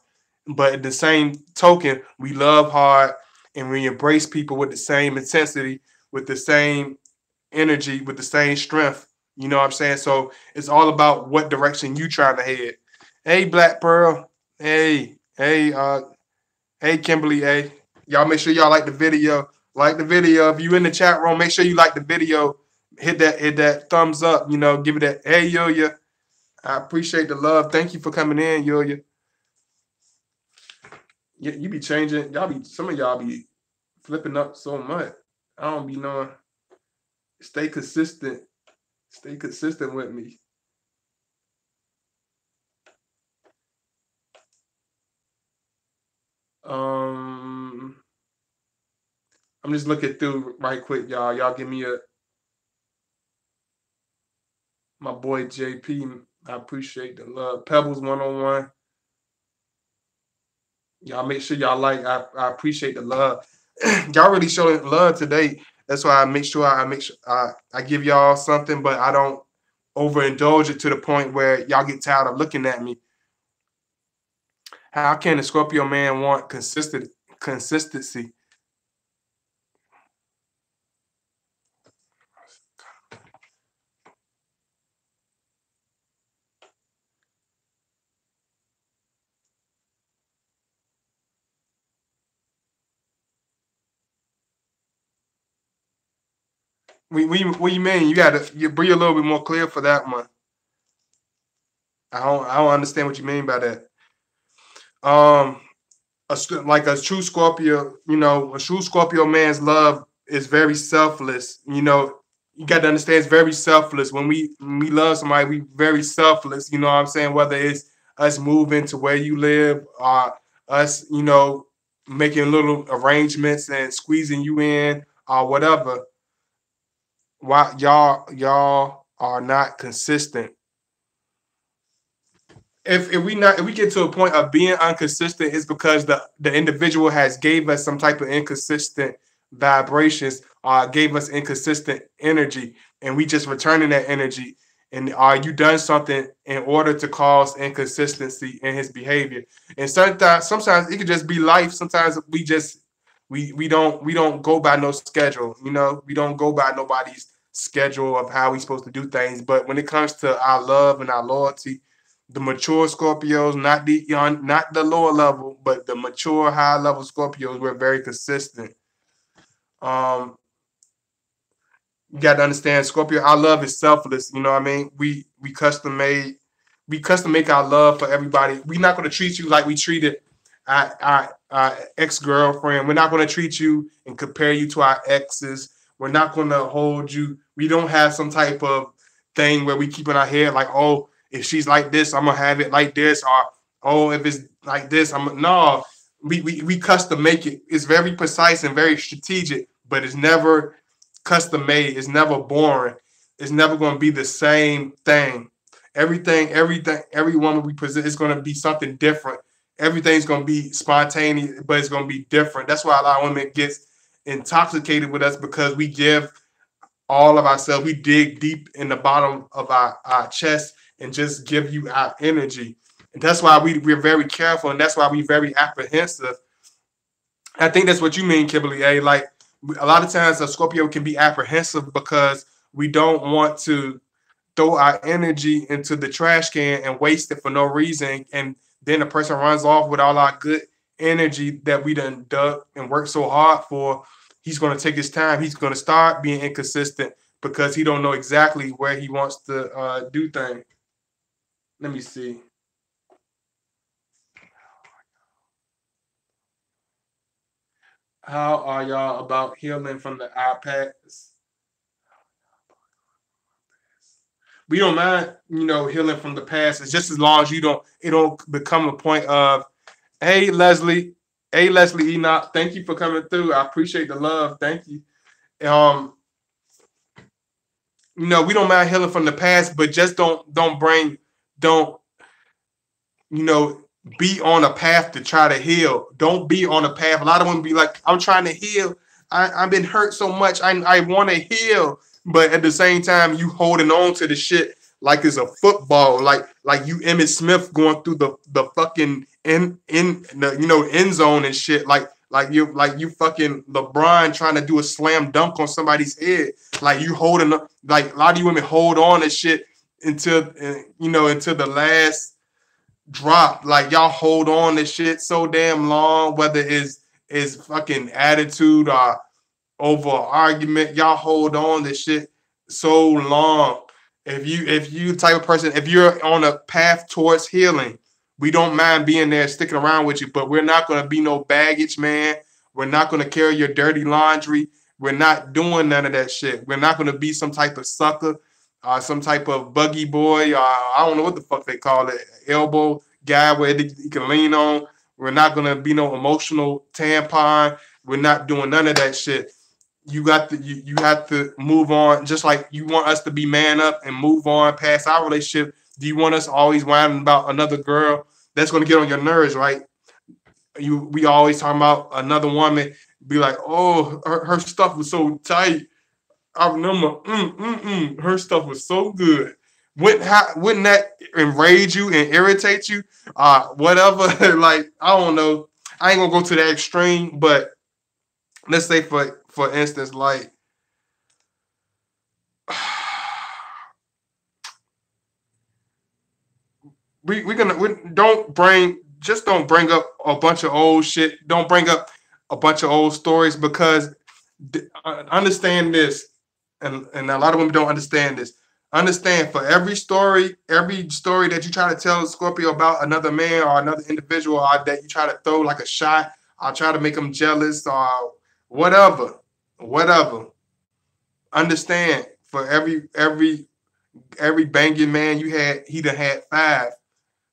But at the same token, we love hard, and we embrace people with the same intensity, with the same energy, with the same strength. You know what I'm saying? So it's all about what direction you trying to head. Hey, Black Pearl. Hey, Kimberly. Hey, y'all make sure y'all like the video. Like the video. If you in the chat room, make sure you like the video. Hit that thumbs up. Give it that. Hey, Yulia. I appreciate the love. Thank you for coming in, Yulia. You be changing. Y'all be some of y'all be flipping up so much. I don't be knowing. Stay consistent. Stay consistent with me. Um, I'm just looking through right quick, y'all. Y'all give me a my boy JP. I appreciate the love. Pebbles 101. Y'all make sure y'all like. I appreciate the love. Y'all really showing love today. That's why I make sure I give y'all something, but I don't overindulge it to the point where y'all get tired of looking at me. How can a Scorpio man want consistency? What you mean? You be a little bit more clear for that one. I don't understand what you mean by that. Um, like a true Scorpio, a true Scorpio man's love is very selfless. You got to understand it's very selfless. When we love somebody, we very selfless. You know what I'm saying? Whether it's us moving to where you live, or us, making little arrangements and squeezing you in, or whatever. Why y'all are not consistent? If we get to a point of being inconsistent, it's because the individual has gave us some type of inconsistent vibrations, gave us inconsistent energy, and we just returning that energy. And are you done something in order to cause inconsistency in his behavior? And sometimes it could just be life. Sometimes we don't go by no schedule. We don't go by nobody's schedule of how we supposed to do things. But when it comes to our love and our loyalty, the mature Scorpios, not the young, not the lower level, but the mature high level Scorpios, we're very consistent. Um, you got to understand, Scorpio, our love is selfless. You know what I mean? We custom make our love for everybody. We're not going to treat you like we treated our ex girlfriend. We're not going to treat you and compare you to our exes. We're not going to hold you. We don't have some type of thing where we keep in our head like, oh, if she's like this, I'm gonna have it like this, or oh, if it's like this, I'm no. We custom make it. It's very precise and very strategic, but it's never custom made. It's never boring. It's never going to be the same thing. Every woman we present is going to be something different. Everything's going to be spontaneous, but it's going to be different. That's why a lot of women gets intoxicated with us because we give all of ourselves. We dig deep in the bottom of our chest and just give you our energy. And that's why we're very careful, and that's why we're very apprehensive. I think that's what you mean, Kimberly A. Like a lot of times a Scorpio can be apprehensive because we don't want to throw our energy into the trash can and waste it for no reason. And then the person runs off with all our good energy that we done dug and worked so hard for. He's going to take his time. He's going to start being inconsistent because he don't know exactly where he wants to do things. Let me see. How are y'all about healing from the iPads? We don't mind, healing from the past. It's just as long as it don't become a point of, hey Leslie, Enoch, thank you for coming through. I appreciate the love. Thank you. Um, we don't mind healing from the past, but just don't you know, be on a path to try to heal. Don't be on a path. A lot of women be like, I'm trying to heal. I've been hurt so much. I want to heal. But at the same time, you holding on to the shit like it's a football, like you Emmett Smith going through the fucking in the end zone and shit, like you fucking LeBron trying to do a slam dunk on somebody's head, like you holding up, like a lot of you women hold on and shit until the last drop. Like y'all hold on to shit so damn long, whether it's fucking attitude or over argument. Y'all hold on to shit so long. If you type of person, if you're on a path towards healing, We don't mind being there, sticking around with you, but we're not going to be no baggage, man. We're not going to carry your dirty laundry. We're not doing none of that shit. We're not going to be some type of sucker, some type of buggy boy. I don't know what the fuck they call it, elbow guy where you can lean on. We're not going to be no emotional tampon. We're not doing none of that shit. You have to move on, just like you want us to be man up and move on past our relationship. Do you want us always whining about another girl? That's going to get on your nerves, right? We always talking about another woman, be like, oh, her stuff was so tight. I remember, her stuff was so good. Wouldn't that enrage you and irritate you? Whatever. Like, I don't know. I ain't gonna go to that extreme, but let's say for instance, like we don't bring up a bunch of old shit. Don't bring up a bunch of old stories because understand this, and a lot of women don't understand this. Understand, for every story that you try to tell Scorpio about another man or another individual, or that you try to throw like a shot, I'll try to make them jealous or whatever. Understand, for every banging man you had, he done had five.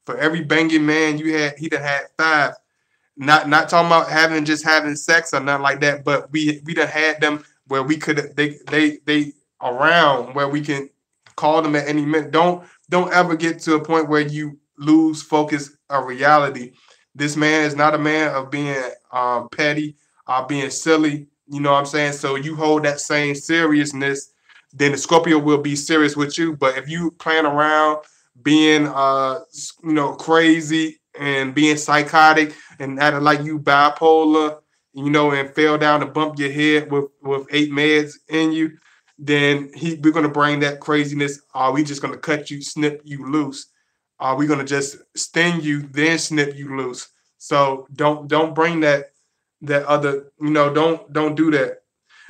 For every banging man you had, he done had five. Not talking about having sex or nothing like that, but we done had them where we could they around where we can call them at any minute. Don't ever get to a point where you lose focus of reality. This man is not a man of being petty, being silly. You know what I'm saying? So you hold that same seriousness, then the Scorpio will be serious with you. But if you playing around, being crazy and being psychotic and acting like you bipolar, and fell down to bump your head with 8 meds in you, then we're gonna bring that craziness. Are we just gonna cut you, snip you loose? Are we gonna just sting you, then snip you loose? So don't bring that other, don't do that.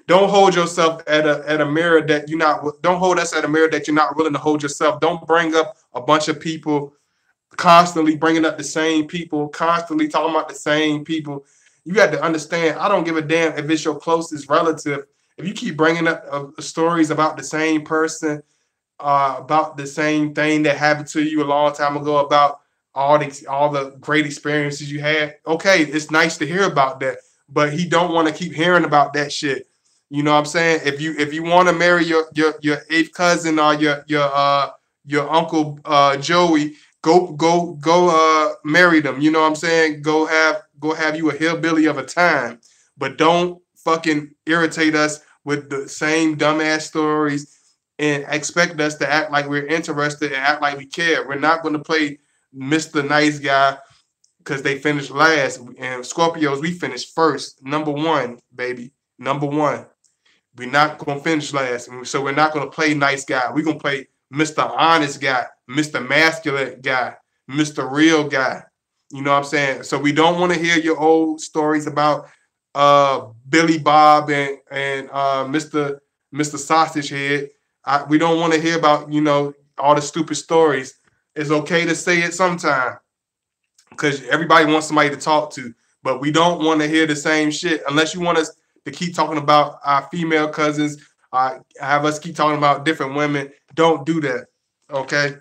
Don't hold yourself at a mirror that you're not. Don't hold us at a mirror that you're not willing to hold yourself. Don't bring up a bunch of people, constantly bringing up the same people, constantly talking about the same people. You got to understand, I don't give a damn if it's your closest relative. If you keep bringing up stories about the same person, about the same thing that happened to you a long time ago, about all the great experiences you had, okay, it's nice to hear about that. But he don't want to keep hearing about that shit. You know what I'm saying? If you want to marry your eighth cousin or your uncle Joey, go marry them. You know what I'm saying? Go have you a hillbilly of a time. But don't fucking irritate us with the same dumbass stories and expect us to act like we're interested and act like we care. We're not going to play Mr. Nice Guy because they finished last. And Scorpios, we finished first. Number one, baby. Number one. We're not going to finish last. So we're not going to play nice guy. We're going to play Mr. Honest Guy, Mr. Masculine Guy, Mr. Real Guy. You know what I'm saying? So we don't want to hear your old stories about Billy Bob and Mr. Sausage Head. We don't want to hear about, all the stupid stories. It's okay to say it sometime because everybody wants somebody to talk to, but we don't want to hear the same shit unless you want us to keep talking about our female cousins, have us keep talking about different women. Don't do that, okay?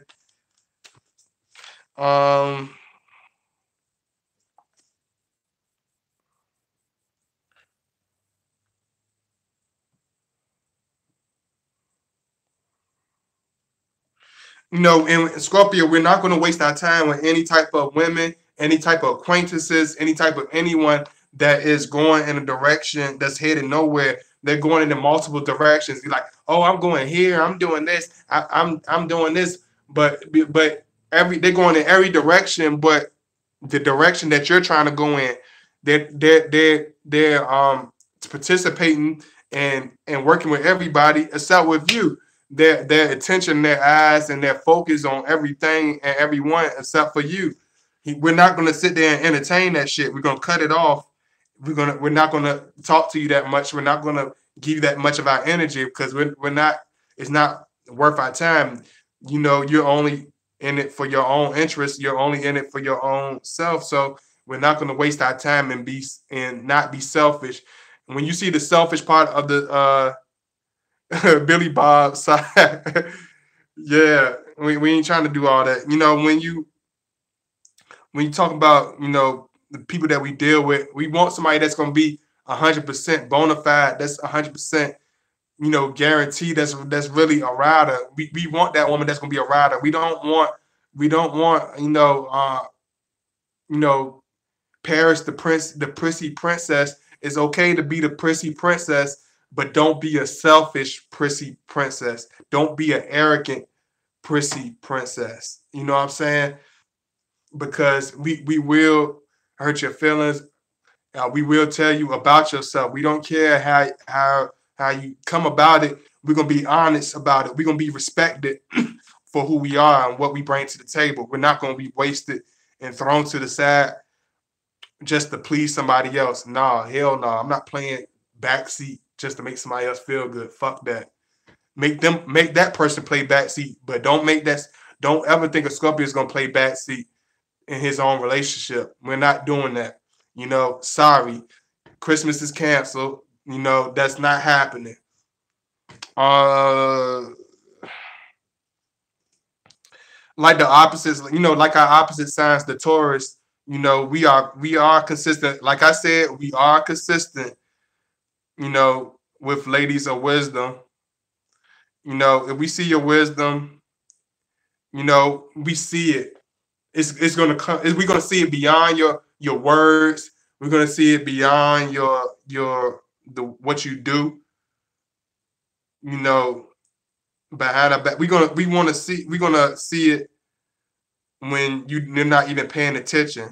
In Scorpio, we're not going to waste our time with any type of women, any type of acquaintances, any type of anyone that is going in a direction that's headed nowhere. They're going in multiple directions. You're like, oh, I'm going here, I'm doing this, I'm doing this, but they're going in every direction, but the direction that you're trying to go in, they're participating and working with everybody except with you. Their attention, their eyes, and their focus on everything and everyone except for you. We're not going to sit there and entertain that shit. We're going to cut it off. We're not going to talk to you that much. We're not going to give you that much of our energy because we're not. It's not worth our time. You're only in it for your own interest. You're only in it for your own self. So we're not going to waste our time and not be selfish. When you see the selfish part of the Billy Bob side, yeah, we ain't trying to do all that. When you talk about the people that we deal with, we want somebody that's going to be 100% bona fide. That's 100% guaranteed. That's really a rider. We want that woman that's going to be a rider. We don't want you know Paris the prissy princess. It's okay to be the prissy princess, but don't be a selfish prissy princess. Don't be an arrogant prissy princess. You know what I'm saying? Because we will hurt your feelings. We will tell you about yourself. We don't care how you come about it. We're gonna be honest about it. We're gonna be respected for who we are and what we bring to the table. We're not gonna be wasted and thrown to the side just to please somebody else. Nah, hell no. I'm not playing backseat just to make somebody else feel good. Fuck that. Make that person play backseat, but don't ever think a Scorpio is gonna play backseat in his own relationship. We're not doing that. Sorry. Christmas is canceled. That's not happening. Uh like the opposites, like our opposite signs, the Taurus, we are consistent. Like I said, we are consistent, with ladies of wisdom. If we see your wisdom, we see it. It's gonna come. We're gonna see it beyond your words. We're gonna see it beyond the what you do. You know, behind our back. We're gonna see it when you're not even paying attention.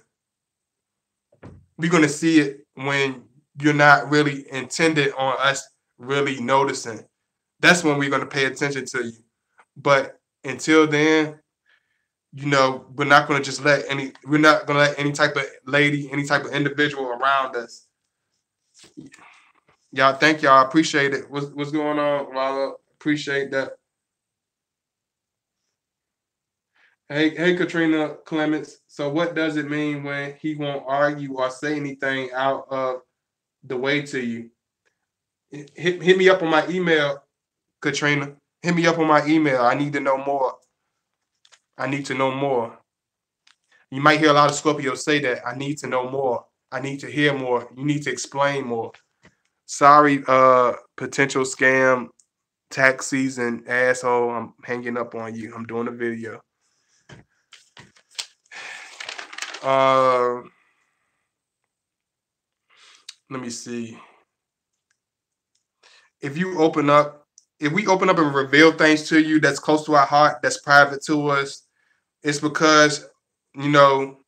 We're gonna see it when you're not really intended on us really noticing. That's when we're gonna pay attention to you. But until then, we're not gonna let any type of lady, any type of individual around us. Y'all, thank y'all. I appreciate it. What's going on, Lala? Appreciate that. Hey, Katrina Clements. So, what does it mean when he won't argue or say anything out of the way to you? Hit me up on my email, Katrina. Hit me up on my email. I need to know more. I need to know more. You might hear a lot of Scorpios say that. I need to know more. I need to hear more. You need to explain more. Sorry, potential scam tax season asshole. I'm hanging up on you. I'm doing a video. Let me see. If we open up and reveal things to you that's close to our heart, that's private to us, it's because, you know,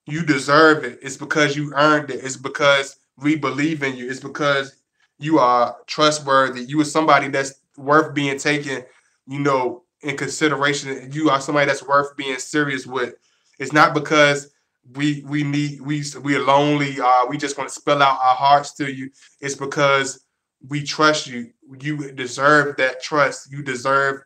you deserve it. It's because you earned it. It's because we believe in you. It's because you are trustworthy. You are somebody that's worth being taken, in consideration. You are somebody that's worth being serious with. It's not because we're lonely. We just want to spill out our hearts to you. It's because we trust you. You deserve that trust. You deserve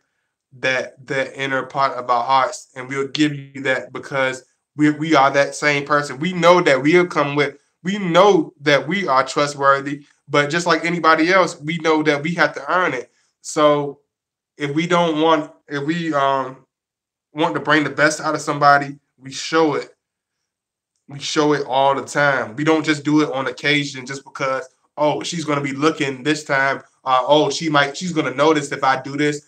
that inner part of our hearts, and we'll give you that because we are that same person. We know that we'll come with. We know that we are trustworthy, but just like anybody else, we know that we have to earn it. So if we want to bring the best out of somebody, we show it. We show it all the time. We don't just do it on occasion just because, oh, she's gonna be looking this time. She's gonna notice if I do this.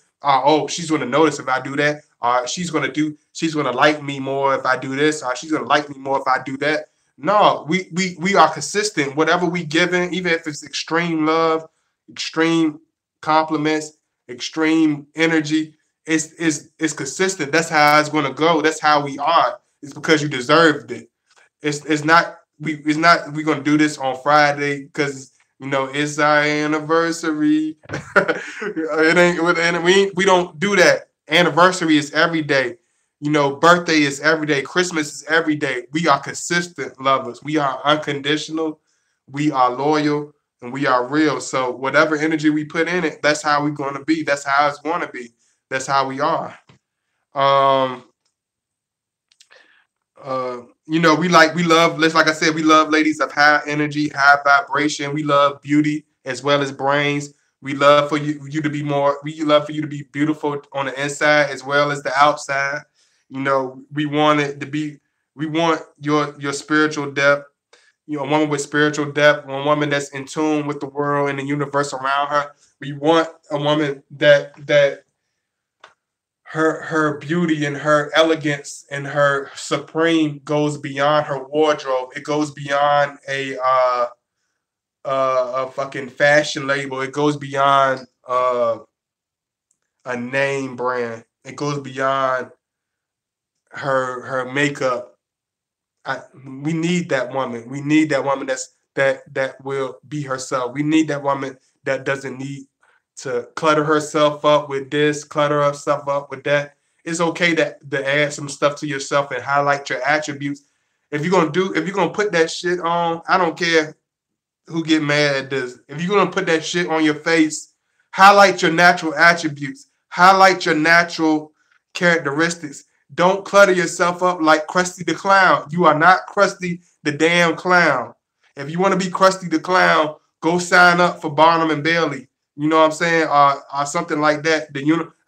She's gonna notice if I do that. She's gonna like me more if I do this. She's gonna like me more if I do that. No, we are consistent. Whatever we giving, even if it's extreme love, extreme compliments, extreme energy, it's consistent. That's how it's gonna go. That's how we are. It's because you deserved it. It's not we gonna do this on Friday because it's our anniversary. It ain't and we don't do that. Anniversary is every day. Birthday is every day. Christmas is every day. We are consistent lovers. We are unconditional. We are loyal and we are real. So whatever energy we put in it, that's how we're gonna be. That's how it's gonna be. That's how we are. Um we love, like I said, we love ladies of high energy, high vibration. We love beauty as well as brains. We love for you to be more. We love for you to be beautiful on the inside as well as the outside. We want it to be. We want your spiritual depth. A woman with spiritual depth, a woman that's in tune with the world and the universe around her. We want a woman that her beauty and her elegance and her supreme goes beyond her wardrobe. It goes beyond a fucking fashion label. It goes beyond a name brand. It goes beyond her makeup. We need that woman. We need that woman that will be herself. We need that woman that doesn't need to clutter herself up with this, clutter herself up with that. It's okay to add some stuff to yourself and highlight your attributes. If you're gonna put that shit on, I don't care who get mad at this. If you're gonna put that shit on your face, highlight your natural attributes, highlight your natural characteristics. Don't clutter yourself up like Krusty the Clown. You are not Krusty the damn clown. If you want to be Krusty the Clown, go sign up for Barnum and Bailey. You know what I'm saying? Or something like that.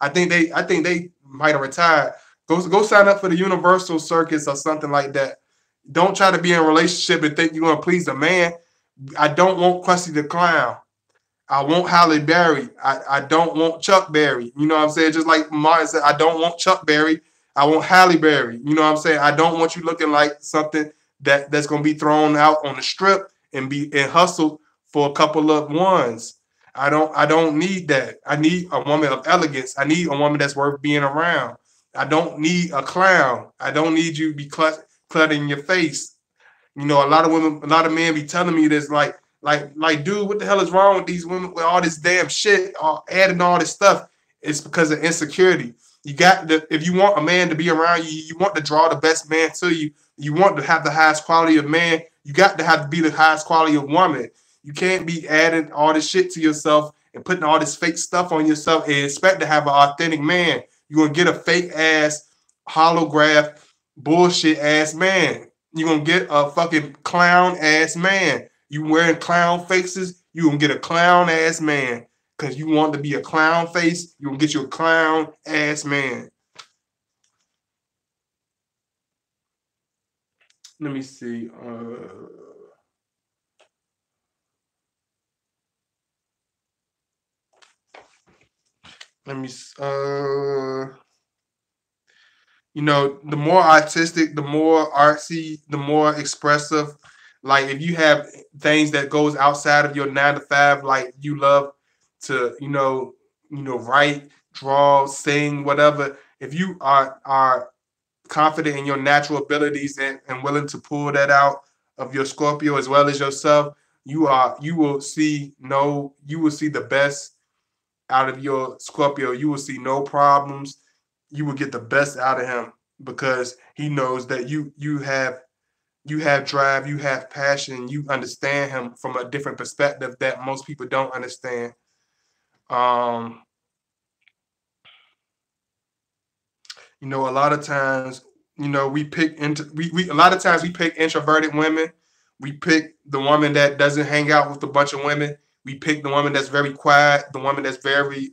I think they might have retired. Go sign up for the Universal Circus or something like that. Don't try to be in a relationship and think you're gonna please a man. I don't want Krusty the Clown. I want Halle Berry. I don't want Chuck Berry. You know what I'm saying? Just like Martin said, I don't want Chuck Berry. I want Halle Berry. You know what I'm saying? I don't want you looking like something that's gonna be thrown out on the strip and hustled for a couple of ones. I don't need that. I need a woman of elegance. I need a woman that's worth being around. I don't need a clown. I don't need you to be cluttering your face. A lot of women, a lot of men be telling me this, dude, what the hell is wrong with these women with all this damn shit, adding all this stuff? It's because of insecurity. If you want a man to be around you, you want to draw the best man to you. You want to have the highest quality of man. You got to have to be the highest quality of woman. You can't be adding all this shit to yourself and putting all this fake stuff on yourself and expect to have an authentic man. You're gonna get a fake ass holograph bullshit ass man. You're gonna get a fucking clown ass man. You wearing clown faces, you're gonna get a clown ass man. Cause you want to be a clown face, you're gonna get you a clown ass man. Let me see. Let me the more artistic, the more artsy, the more expressive. Like if you have things that goes outside of your 9 to 5, like you love to, write, draw, sing, whatever. If you are confident in your natural abilities and willing to pull that out of your Scorpio as well as yourself, you will see the best out of your Scorpio. You will see no problems. You will get the best out of him because he knows that you have drive, you have passion, you understand him from a different perspective that most people don't understand. Um, a lot of times, we a lot of times we pick introverted women. We pick the woman that doesn't hang out with a bunch of women. We pick the woman that's very quiet, the woman that's very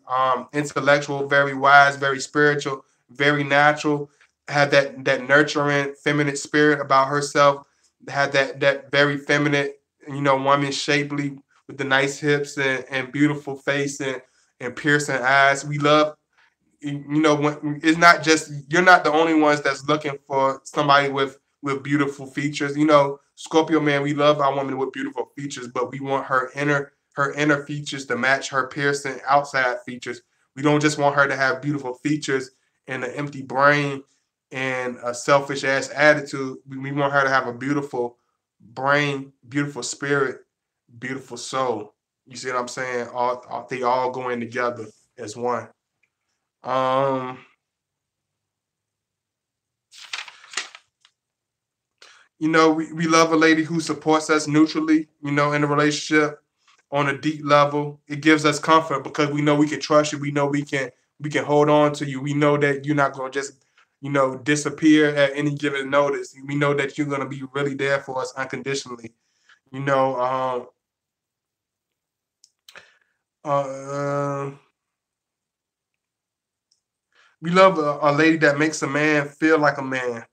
intellectual, very wise, very spiritual, very natural, have that nurturing feminine spirit about herself, have that very feminine, woman shapely with the nice hips and beautiful face and piercing eyes. We love, when it's not just, you're not the only ones that's looking for somebody with beautiful features. Scorpio man, we love our woman with beautiful features, but we want her inner features to match her piercing outside features. We don't just want her to have beautiful features and an empty brain and a selfish ass attitude. We want her to have a beautiful brain, beautiful spirit, beautiful soul. You see what I'm saying? They all going together as one. Um, we love a lady who supports us neutrally, in a relationship on a deep level. It gives us comfort because we know we can trust you. We know we can hold on to you. We know that you're not gonna just disappear at any given notice. We know that you're gonna be really there for us unconditionally. You know, uh, we love a lady that makes a man feel like a man.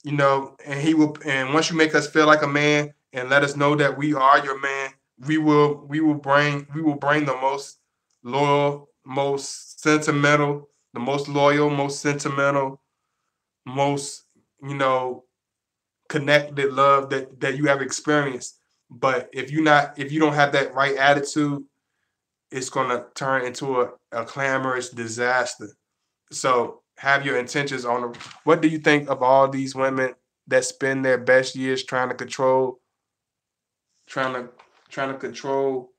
And once you make us feel like a man and let us know that we are your man, we will bring the most loyal, most sentimental, the most loyal, most sentimental, most you know connected love that you have experienced. But if you don't have that right attitude, it's gonna turn into a clamorous disaster. So have your intentions on them. What do you think of all these women that spend their best years trying to trying to control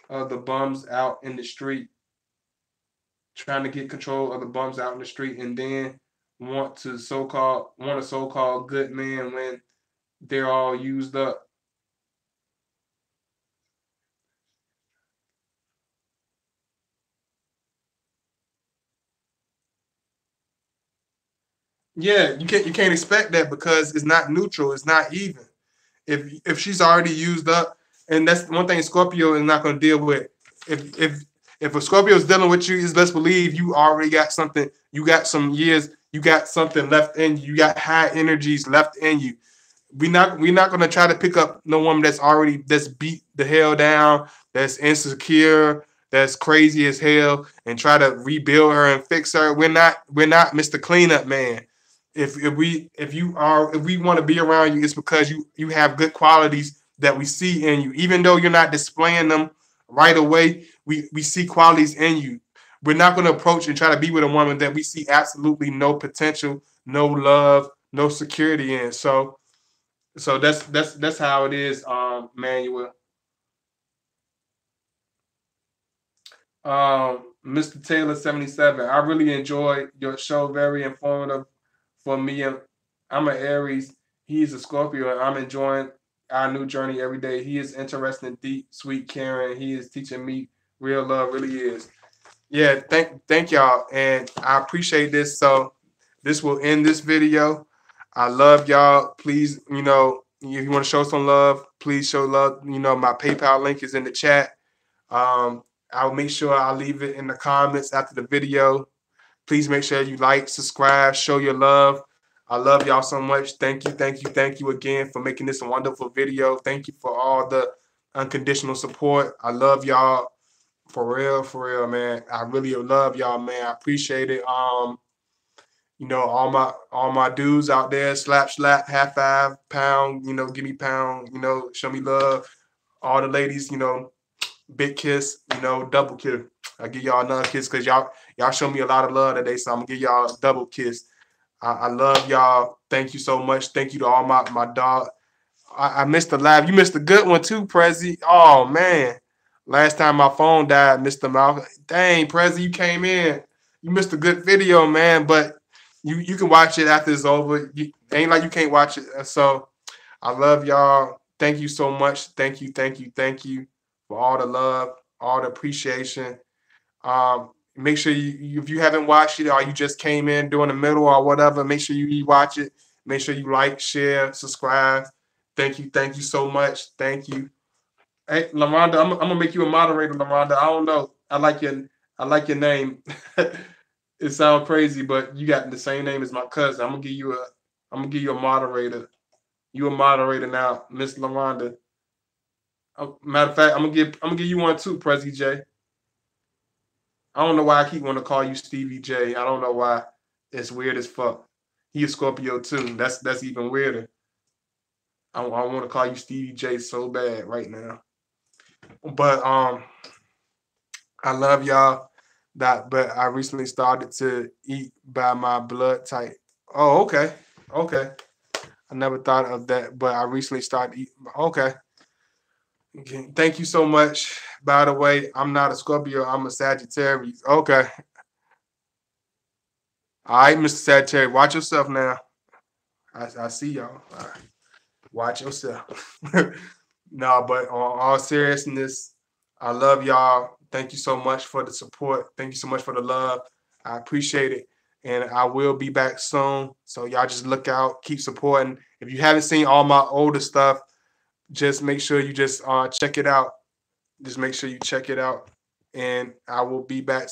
the bums out in the street, trying to get control of the bums out in the street, and then want a so-called good man when they're all used up? Yeah, you can't expect that because it's not neutral, it's not even. If she's already used up, and that's one thing Scorpio is not going to deal with. If a Scorpio is dealing with you, is best believe you already got something. You got some years. You got something left in you. You got high energies left in you. We're not gonna try to pick up no woman that's beat the hell down, that's insecure, that's crazy as hell, and try to rebuild her and fix her. We're not Mr. Cleanup Man. If we want to be around you, it's because you have good qualities that we see in you. Even though you're not displaying them right away, we see qualities in you. We're not going to approach and try to be with a woman that we see absolutely no potential, no love, no security in. So that's how it is, Manuel. Mr. Taylor 77. I really enjoyed your show. Very informative for me. I'm an Aries. He's a Scorpio, and I'm enjoying our new journey every day. He is interesting, deep, sweet, caring. He is teaching me real love. Really is. Yeah. Thank y'all, and I appreciate this. So this will end this video. I love y'all. Please, if you want to show some love, please show love. My PayPal link is in the chat. I'll make sure I'll leave it in the comments after the video. Please make sure you like, subscribe, show your love. I love y'all so much. Thank you, thank you, thank you again for making this a wonderful video. Thank you for all the unconditional support. I love y'all for real, man. I really love y'all, man. I appreciate it. All my dudes out there, slap, half five, pound, give me pound, show me love. All the ladies, big kiss, double kiss. I give y'all another kiss because y'all show me a lot of love today, so I'm gonna give y'all a double kiss. I love y'all. Thank you so much. Thank you to all my dog. I missed the live. You missed a good one too, Prezi. Oh man. Last time my phone died, Mr. Malcolm. Dang, Prezi, you came in. You missed a good video, man. But you can watch it after it's over. Ain't like you can't watch it. So I love y'all. Thank you so much. Thank you, thank you, thank you for all the love, all the appreciation. Make sure if you haven't watched it or you just came in during the middle or whatever, make sure you watch it. Make sure you like, share, subscribe. Thank you so much. Thank you. Hey, Laronda, I'm gonna make you a moderator, Laronda. I don't know. I like your name. It sounds crazy, but you got the same name as my cousin. I'm gonna give you a moderator. You a moderator now, Miss Laronda. Matter of fact, I'm gonna give you one too, Prezi J. I don't know why I keep wanting to call you Stevie J. I don't know why. It's weird as fuck. He a Scorpio too. That's even weirder. I want to call you Stevie J so bad right now. But I love y'all. But I recently started to eat by my blood type. Oh, okay. Okay. I never thought of that, but I recently started eating. Okay. Okay. Thank you so much. By the way, I'm not a Scorpio. I'm a Sagittarius. Okay. All right, Mr. Sagittarius. Watch yourself now. I see y'all. All right. Watch yourself. No, but on all seriousness, I love y'all. Thank you so much for the support. Thank you so much for the love. I appreciate it. and I will be back soon. So y'all just look out, keep supporting. If you haven't seen all my older stuff, just make sure you just check it out. Just make sure you check it out, and I will be back